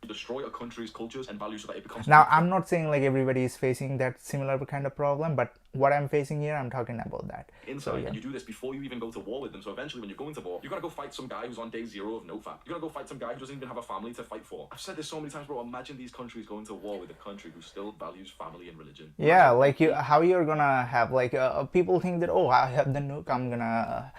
Destroy a country's cultures and values so that it becomes. Now, I'm not saying like everybody is facing that similar kind of problem, but what I'm facing here, I'm talking about that. Inside, and you do this before you even go to war with them. So eventually, when you're going to war, you gotta go fight some guy who's on day zero of nofap. You gotta go fight some guy who doesn't even have a family to fight for. I've said this so many times, bro. Imagine these countries going to war with a country who still values family and religion. Yeah, like how you're gonna have like people think that, oh, I have the nuke, I'm gonna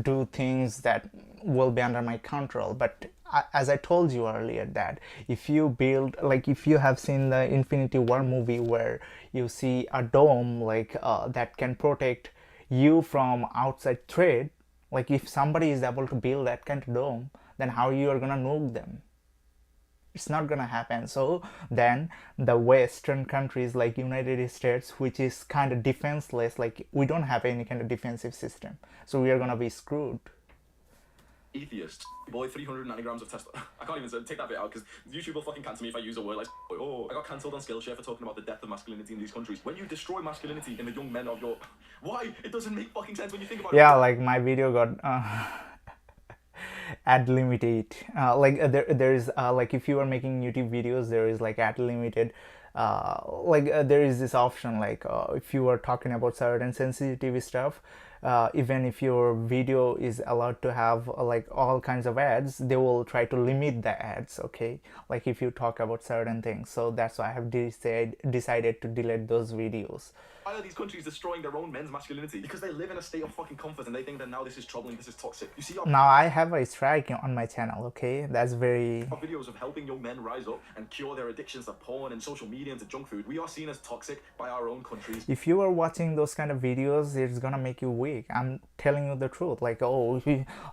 do things that will be under my control. But as I told you earlier, that if you build, like, if you have seen the Infinity War movie where you see a dome like that can protect you from outside threat, like if somebody is able to build that kind of dome, then how you are gonna nuke them? It's not gonna happen. So then the Western countries like United States, which is kind of defenseless, like we don't have any kind of defensive system, so we are gonna be screwed. Atheists, boy, 390 grams of testosterone. I can't even say, take that bit out because YouTube will fucking cancel me if I use a word like. Oh, I got cancelled on Skillshare for talking about the death of masculinity in these countries. When you destroy masculinity in the young men of your, why? It doesn't make fucking sense when you think about it. Yeah, like my video got ad limited. There is like if you are making YouTube videos, there is like ad limited. There is this option like if you are talking about certain sensitive stuff, even if your video is allowed to have like all kinds of ads, they will try to limit the ads, okay, like if you talk about certain things. So that's why I have decided to delete those videos. Why are these countries destroying their own men's masculinity? Because they live in a state of fucking comfort and they think that now this is troubling, this is toxic. You see now I have a strike on my channel, okay, that's very videos of helping young men rise up and cure their addictions to porn and social media and to junk food. We are seen as toxic by our own countries. If you are watching those kind of videos, it's gonna make you weak. I'm telling you the truth. Like, oh,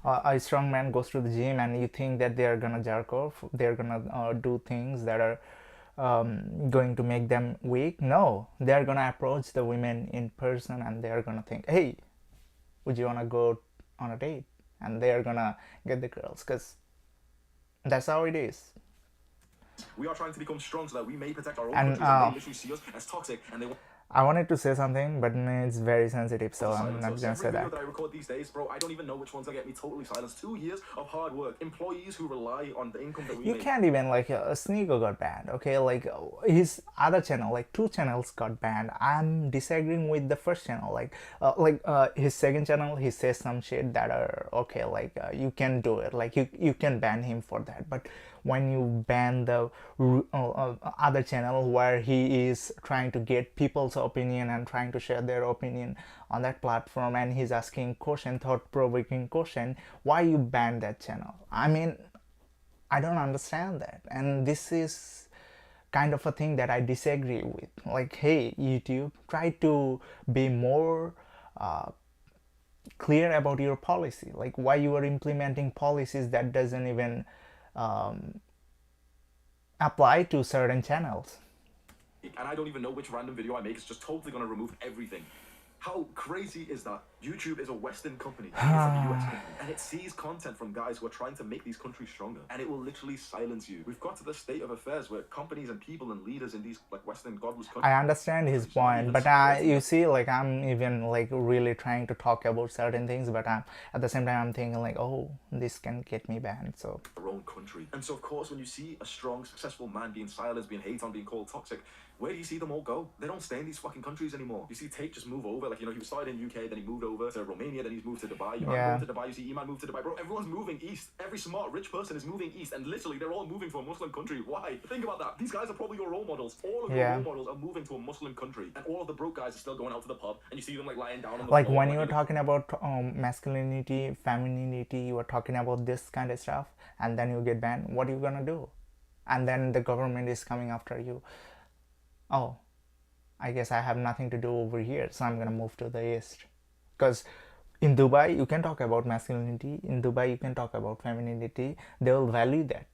a strong man goes to the gym and you think that they're gonna jerk off, they're gonna do things that are going to make them weak. No, they're gonna approach the women in person and they're gonna think, hey, would you wanna go on a date? And they're gonna get the girls, because that's how it is. We are trying to become strong so that we may protect our own And, countries, and they literally see us as toxic and they want. I wanted to say something, but it's very sensitive, so I'm not gonna say that. Every video that I record these days, bro, I don't even know which ones are get me totally silenced. 2 years of hard work, employees who rely on the income that we You make. can't even, like, Sneeko got banned, okay, like his other channel, like 2 channels got banned. I'm disagreeing with the first channel, like his second channel, he says some shit that are okay, like you can do it, like you can ban him for that. But when you ban the other channel where he is trying to get people's opinion and trying to share their opinion on that platform, and he's asking question, thought-provoking question, why you ban that channel? I mean, I don't understand that. And this is kind of a thing that I disagree with. Like, hey, YouTube, try to be more clear about your policy. Like, why you are implementing policies that doesn't even apply to certain channels. And I don't even know which random video I make is just totally going to remove everything. How crazy is that? YouTube is a Western company. It's like a US company. And it sees content from guys who are trying to make these countries stronger. And it will literally silence you. We've got to the state of affairs where companies and people and leaders in these like Western godless countries... I understand his point, but you see, like, I'm even like really trying to talk about certain things, but I'm at the same time I'm thinking like, oh, this can get me banned. So their own country. And so of course when you see a strong, successful man being silenced, being hated on, being called toxic, where do you see them all go? They don't stay in these fucking countries anymore. You see Tate just move over, like, you know, he started in UK, then he moved over to Romania, then he's moved to Dubai. I'm going to Dubai, you see Iman moved to Dubai. Bro, everyone's moving east. Every smart, rich person is moving east, and literally they're all moving to a Muslim country. Why? Think about that. These guys are probably your role models. All of your role models are moving to a Muslim country, and all of the broke guys are still going out to the pub, and you see them like lying down on the like floor. When you were talking about masculinity, femininity, you were talking about this kind of stuff, and then you get banned. What are you gonna do? And then the government is coming after you. Oh, I guess I have nothing to do over here, so I'm gonna move to the east. Because in Dubai, you can talk about masculinity. In Dubai, you can talk about femininity. They will value that.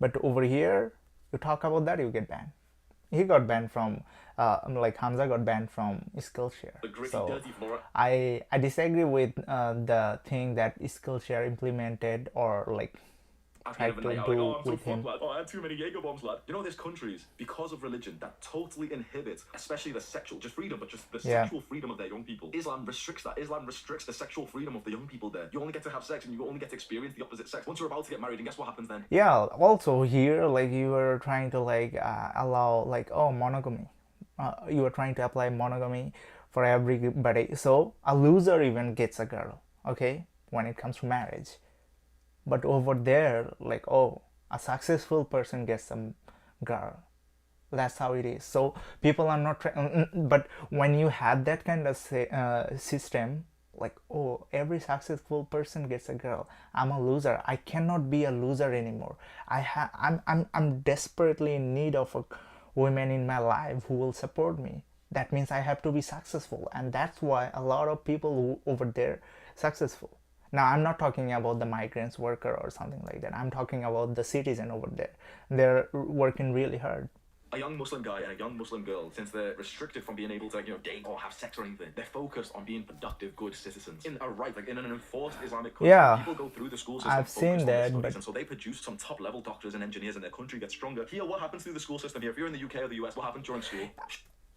But over here, you talk about that, you get banned. He got banned from, like Hamza got banned from Skillshare. So I disagree with the thing that Skillshare implemented or like tried to do with him. Oh, I had too many Jaeger bombs, lad. You know, there's countries, because of religion, that totally inhibit, especially the sexual, just freedom, but just the sexual freedom of their young people. Islam restricts that. Islam restricts the sexual freedom of the young people there. You only get to have sex and you only get to experience the opposite sex. Once you're about to get married, and guess what happens then? Yeah, also here, like, you were trying to like allow like, oh, monogamy. You were trying to apply monogamy for everybody. So a loser even gets a girl, okay, when it comes to marriage. But over there, like, oh, a successful person gets some girl. That's how it is. So people are not but when you had that kind of system, like, oh, every successful person gets a girl, I'm a loser, I cannot be a loser anymore. I'm desperately in need of a woman in my life who will support me. That means I have to be successful, and that's why a lot of people over there successful. Now, I'm not talking about the migrants worker or something like that. I'm talking about the citizen over there. They're working really hard. A young Muslim guy and a young Muslim girl, since they're restricted from being able to, you know, date or have sex or anything, they're focused on being productive, good citizens. In a right, like in an enforced Islamic country, people go through the school system. I've seen that, but... And so they produce some top-level doctors and engineers, and their country gets stronger. Here, what happens through the school system here? If you're in the UK or the US, what happens during school?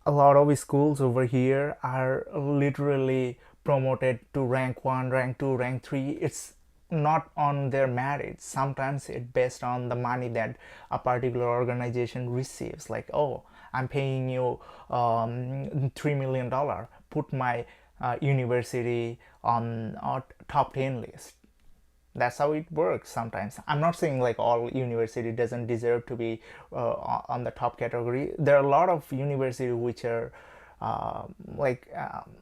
A lot of schools over here are literally promoted to rank 1, rank 2, rank 3. It's not on their merit. Sometimes it's based on the money that a particular organization receives. Like, oh, I'm paying you $3 million. Put my university on a top 10 list. That's how it works sometimes. I'm not saying like all university doesn't deserve to be on the top category. There are a lot of universities which are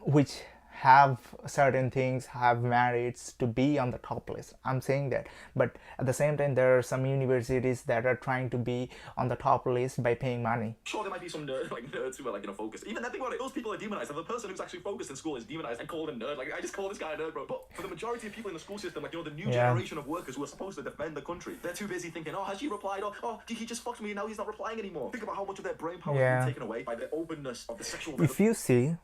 which have certain things, have merits to be on the top list. I'm saying that. But at the same time, there are some universities that are trying to be on the top list by paying money. Sure, there might be some nerds who are, like, you know, focused. Even then, think about it, those people are demonized. And the person who's actually focused in school is demonized and called a nerd. Like, I just call this guy a nerd, bro. But for the majority of people in the school system, like, you know, the new generation of workers who are supposed to defend the country, they're too busy thinking, oh, has she replied? Oh, he just fucked me and now he's not replying anymore. Think about how much of their brain power is being taken away by the openness of the sexual... If you see,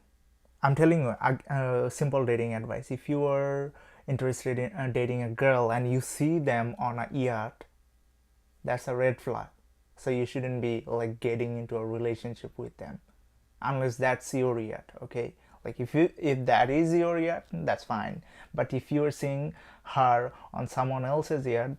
I'm telling you a simple dating advice. If you are interested in dating a girl and you see them on a yacht, that's a red flag. So you shouldn't be like getting into a relationship with them unless that's your yacht, okay? Like if that is your yacht, that's fine. But if you're seeing her on someone else's yacht,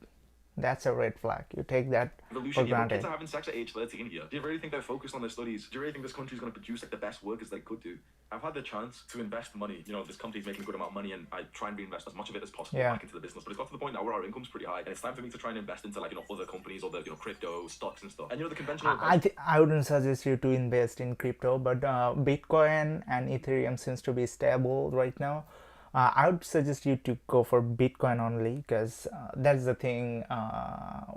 That's a red flag. You take that for Evolution, yeah, but kids granted. are having sex at age 13 here. Do you really think they're focused on their studies? Do you really think this country is going to produce like the best workers they could do? I've had the chance to invest money. You know, this company's making a good amount of money, and I try and reinvest as much of it as possible Yeah. back into the business. But it's got to the point now where our income's pretty high, and it's time for me to try and invest into like other companies or the crypto stocks and stuff. And the conventional advice. I wouldn't suggest you to invest in crypto, but Bitcoin and Ethereum seems to be stable right now. I would suggest you to go for Bitcoin only, because that's the thing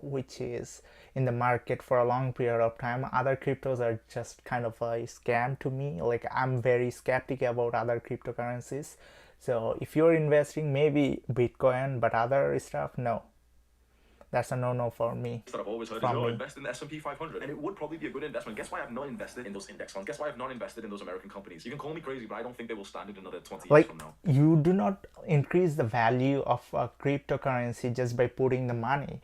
which is in the market for a long period of time. Other cryptos are just kind of a scam to me. Like, I'm very skeptic about other cryptocurrencies. So if you're investing, maybe Bitcoin, but other stuff, no. That's a no-no for me. That I've always heard is, From oh, me. invest in the S&P 500, and it would probably be a good investment. Guess why I've not invested in those index funds? Guess why I've not invested in those American companies? You can call me crazy, but I don't think they will stand in another 20 years Like, from now. you do not increase the value of a cryptocurrency just by putting the money.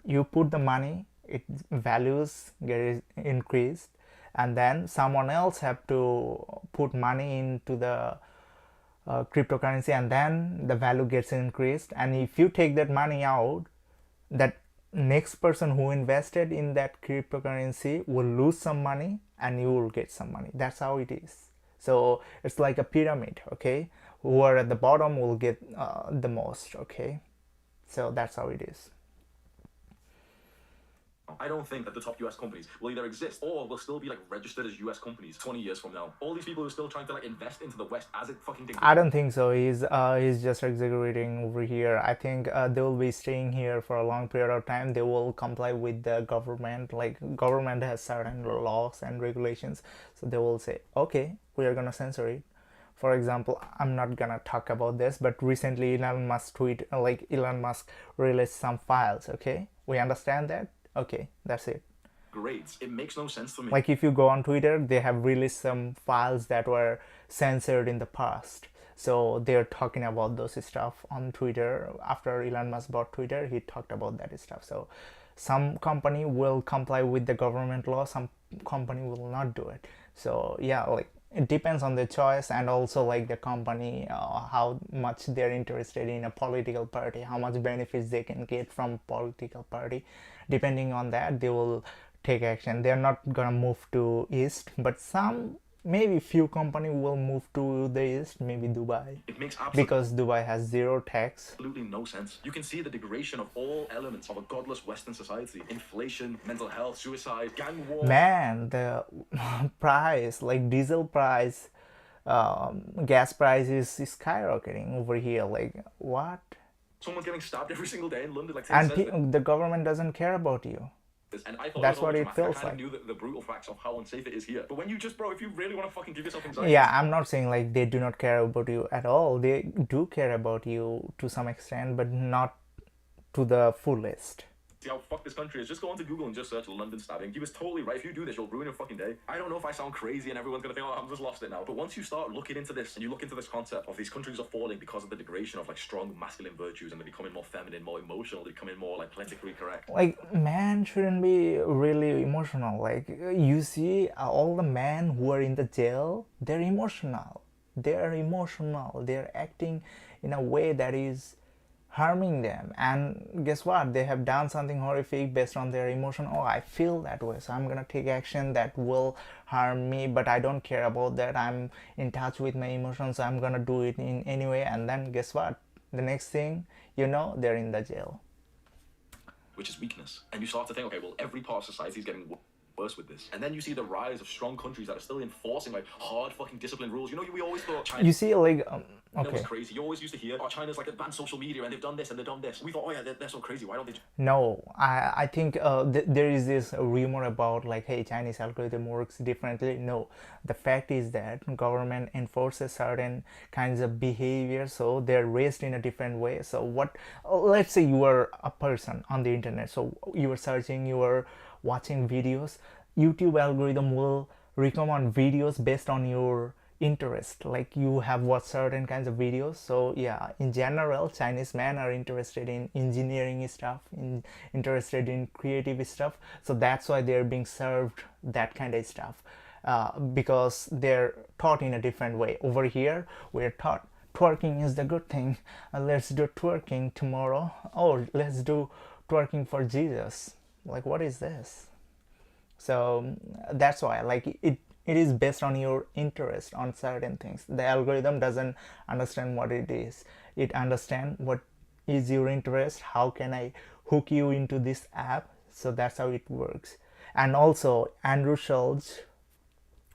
You put the money, its values get increased, and then someone else have to put money into the cryptocurrency, and then the value gets increased. And if you take that money out, that next person who invested in that cryptocurrency will lose some money, and you will get some money. That's how it is. So it's like a pyramid, okay? Who are at the bottom will get the most, okay? So that's how it is. I don't think that the top US companies will either exist or will still be like registered as US companies 20 years from now. All these people who are still trying to like invest into the West as it fucking thinks. I don't think so. He's just exaggerating over here. I think they will be staying here for a long period of time. They will comply with the government. Like, government has certain laws and regulations, so they will say, okay, we are gonna censor it. For example, I'm not gonna talk about this, but recently Elon Musk released some files. Okay, we understand that. Okay, that's it. Grades. It makes no sense to me. Like, if you go on Twitter, they have released some files that were censored in the past. So they're talking about those stuff on Twitter. After Elon Musk bought Twitter, he talked about that stuff. So some company will comply with the government law, some company will not do it. So yeah, like, it depends on the choice, and also like the company, how much they're interested in a political party, how much benefits they can get from political party. Depending on that, they will take action. They're not gonna move to east, but some, maybe few company will move to the east, maybe Dubai, it makes because Dubai has zero tax. absolutely no sense. You can see the degradation of all elements of a godless Western society. Inflation, mental health, suicide, gang war. Man, the price, like diesel price, gas price is skyrocketing over here. Like, what? Someone's getting stabbed every single day in London. Like, And the government doesn't care about you. and I thought That's it was all what it dramatic. feels I kind like. of knew the brutal facts of how unsafe it is here. But when you just, bro, if you really want to fucking give yourself anxiety, Yeah, I'm not saying like they do not care about you at all. They do care about you to some extent, but not to the fullest. see how fucked this country is. Just go onto Google and just search London stabbing. He was totally right. If you do this, you'll ruin your fucking day. I don't know if I sound crazy and everyone's gonna think, oh, I'm just lost it now. But once you start looking into this and you look into this concept of these countries are falling because of the degradation of like strong masculine virtues, and they're becoming more feminine, more emotional, they're becoming more like politically correct. Like, man shouldn't be really emotional. Like, you see all the men who are in the jail, they're emotional. They're acting in a way that is harming them, and guess what, they have done something horrific based on their emotion. Oh, I feel that way, so I'm gonna take action that will harm me, but I don't care about that. I'm in touch with my emotions, so I'm gonna do it in any way. And then guess what, the next thing you know, they're in the jail. Which is weakness. And you start to think, okay, well, every part of society is getting worse with this. And then you see the rise of strong countries that are still enforcing like hard fucking discipline rules. You know, we always thought China, You see, like, that was okay, crazy. You always used to hear, oh, China's like advanced social media and they've done this and they've done this. We thought, oh yeah, they're so crazy. Why don't they? no, I think there is this rumor about like, hey, Chinese algorithm works differently. No, the fact is that government enforces certain kinds of behavior, so they're raised in a different way. So what, let's say you are a person on the internet, so you are searching, you are watching videos, YouTube algorithm will recommend videos based on your interest. Like, you have watched certain kinds of videos. So yeah, in general, Chinese men are interested in engineering stuff, interested in creative stuff, so that's why they're being served that kind of stuff, because they're taught in a different way. Over here, we're taught twerking is the good thing. Let's do twerking tomorrow. Oh, let's do twerking for Jesus. Like, what is this? So that's why, like, it is based on your interest on certain things. The algorithm doesn't understand what it is. It understand what is your interest, how can I hook you into this app. So that's how it works. And also Andrew Schultz,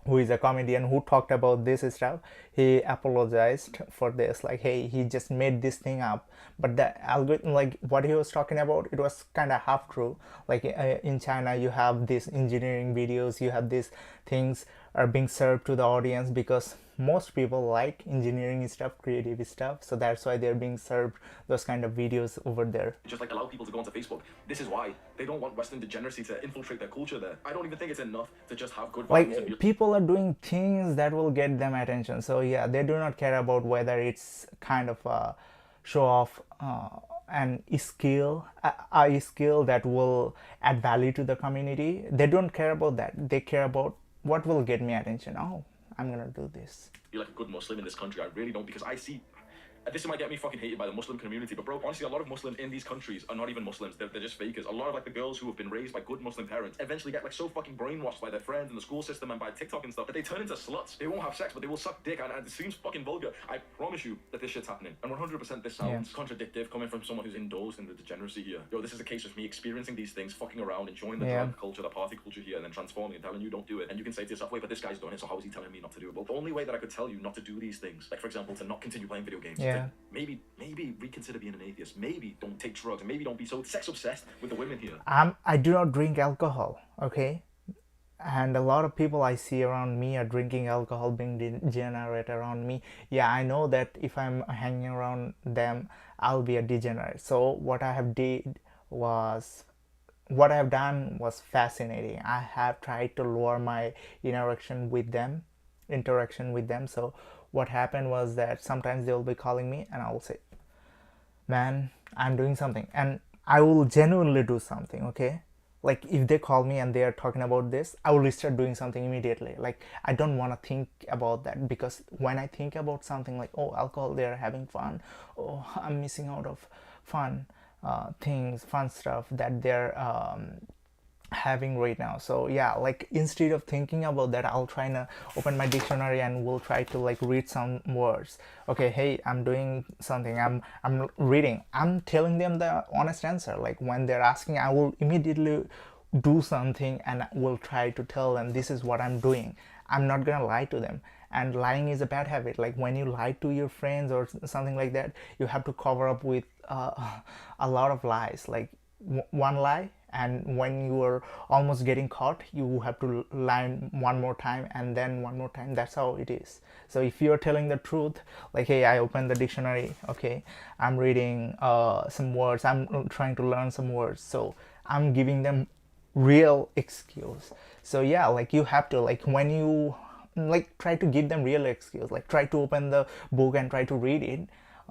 who is a comedian who talked about this stuff, he apologized for this, like, hey, he just made this thing up. But the algorithm, like what he was talking about, it was kind of half true. Like in China you have these engineering videos, you have these things are being served to the audience because most people like engineering stuff, creative stuff, so that's why they're being served those kind of videos over there. Just like allow people to go onto Facebook. This is why they don't want Western degeneracy to infiltrate their culture there. I don't even think it's enough to just have good values. Like people are doing things that will get them attention, so yeah, they do not care about whether it's kind of a show off an skill, a skill that will add value to the community. They don't care about that. They care about what will get me attention. Oh, I'm gonna do this. Be like a good Muslim in this country. I really don't, because I see, this might get me fucking hated by the Muslim community, but bro, honestly, a lot of Muslims in these countries are not even Muslims. They're just fakers. A lot of like the girls who have been raised by good Muslim parents eventually get like so fucking brainwashed by their friends and the school system and by TikTok and stuff that they turn into sluts. They won't have sex, but they will suck dick, and it seems fucking vulgar. I promise you that this shit's happening. And 100% this sounds contradictive coming from someone who's indulged in the degeneracy here. Yo, this is a case of me experiencing these things, fucking around, enjoying the drug culture, the party culture here, and then transforming and telling you don't do it. And you can say to yourself, wait, but this guy's doing it, so how is he telling me not to do it? Well, the only way that I could tell you not to do these things, like for example, to not continue playing video games, to maybe reconsider being an atheist, maybe don't take drugs, and maybe don't be so sex obsessed with the women here. I do not drink alcohol, okay? And a lot of people I see around me are drinking alcohol, being degenerate around me. Yeah, I know that if I'm hanging around them, I'll be a degenerate. So what I have done was fascinating. I have tried to lower my interaction with them. So what happened was that sometimes they'll be calling me and I'll say, man, I'm doing something, and I will genuinely do something, okay? Like if they call me and they are talking about this, I will start doing something immediately. Like I don't want to think about that, because when I think about something like, oh, alcohol, they're having fun, oh, I'm missing out of fun fun stuff that they're having right now. So yeah, like instead of thinking about that, I'll try to open my dictionary and we'll try to like read some words. Okay, hey, I'm doing something, I'm reading, I'm telling them the honest answer. Like when they're asking, I will immediately do something and will try to tell them this is what I'm doing. I'm not gonna lie to them. And lying is a bad habit. Like when you lie to your friends or something like that, you have to cover up with a lot of lies. Like one lie, and when you are almost getting caught, you have to lie one more time and then one more time. That's how it is. So if you're telling the truth, like, hey, I opened the dictionary, okay, I'm reading some words, I'm trying to learn some words, so I'm giving them real excuse. So yeah, like you have to, like when you like try to give them real excuse, like try to open the book and try to read it.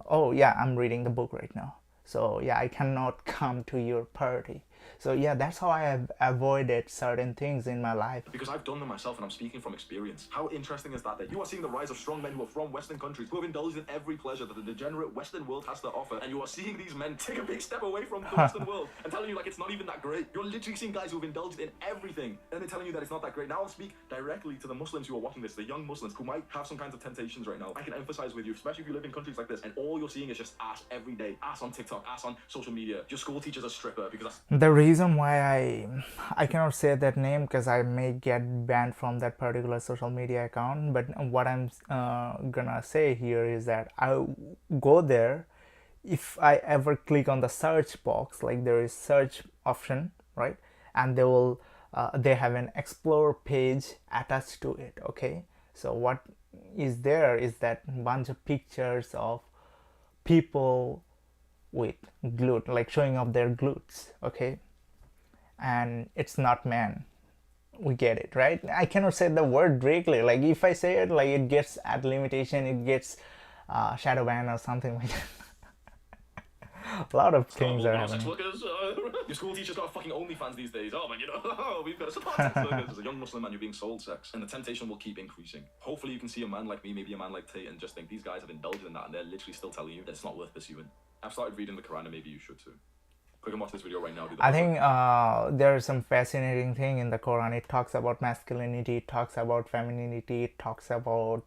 Oh yeah, I'm reading the book right now, so yeah, I cannot come to your party. So yeah, that's how I have avoided certain things in my life. Because I've done them myself and I'm speaking from experience. How interesting is that you are seeing the rise of strong men who are from Western countries, who have indulged in every pleasure that the degenerate Western world has to offer, and you are seeing these men take a big step away from the Western world and telling you like it's not even that great. You're literally seeing guys who have indulged in everything and they're telling you that it's not that great. Now I'll speak directly to the Muslims who are watching this, the young Muslims who might have some kinds of temptations right now. I can emphasize with you, especially if you live in countries like this and all you're seeing is just ass every day, ass on TikTok, ass on social media. Your school teacher's a stripper, because that's the reason why I cannot say that name, because I may get banned from that particular social media account. But what I'm gonna say here is that I go there if I ever click on the search box, like there is search option, right? And they have an explore page attached to it, okay? So what is there is that bunch of pictures of people with glute, like showing off their glutes, okay? And it's not man. We get it, right? I cannot say the word directly. Like if I say it, like it gets ad limitation, it gets shadow ban or something like that. A lot of things are happening. Your school teacher's got a fucking OnlyFans these days. Oh man, you know, we've got to support sex workers. As a young Muslim man, you're being sold sex, and the temptation will keep increasing. Hopefully you can see a man like me, maybe a man like Tate, and just think these guys have indulged in that and they're literally still telling you that it's not worth pursuing. I've started reading the Quran and maybe you should too. Click and watch this video right now. Do the I hard work. think there's some fascinating thing in the Quran. It talks about masculinity, it talks about femininity, it talks about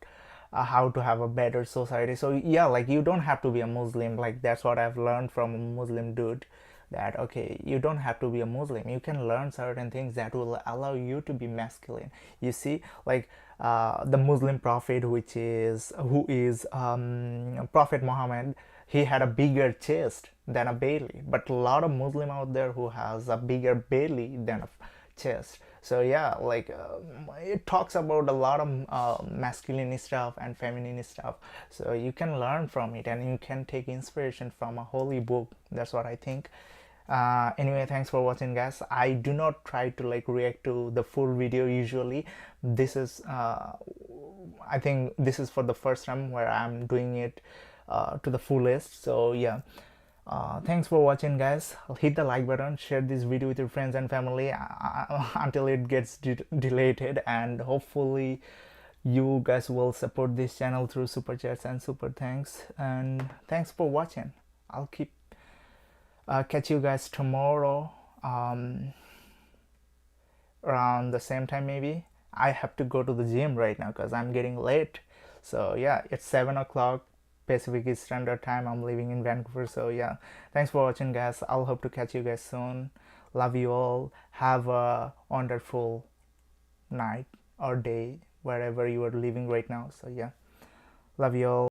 how to have a better society. So yeah, like you don't have to be a Muslim. Like that's what I've learned from a Muslim dude. That okay, you don't have to be a Muslim. You can learn certain things that will allow you to be masculine. You see, like the Muslim prophet, who is Prophet Muhammad, he had a bigger chest than a belly. But a lot of Muslim out there who has a bigger belly than a chest. So yeah, like it talks about a lot of masculine stuff and feminine stuff. So you can learn from it and you can take inspiration from a holy book. That's what I think. Anyway, thanks for watching, guys. I do not try to like react to the full video usually. This is I think this is for the first time where I'm doing it to the fullest. So yeah, thanks for watching, guys. Hit the like button, share this video with your friends and family until it gets deleted, and hopefully you guys will support this channel through super chats and super thanks. And thanks for watching. I'll keep catch you guys tomorrow around the same time. Maybe I have to go to the gym right now because I'm getting late. So yeah, it's 7 o'clock Pacific Standard Time. I'm living in Vancouver. So yeah, thanks for watching, guys. I'll hope to catch you guys soon. Love you all. Have a wonderful night or day wherever you are living right now. So yeah, love you all.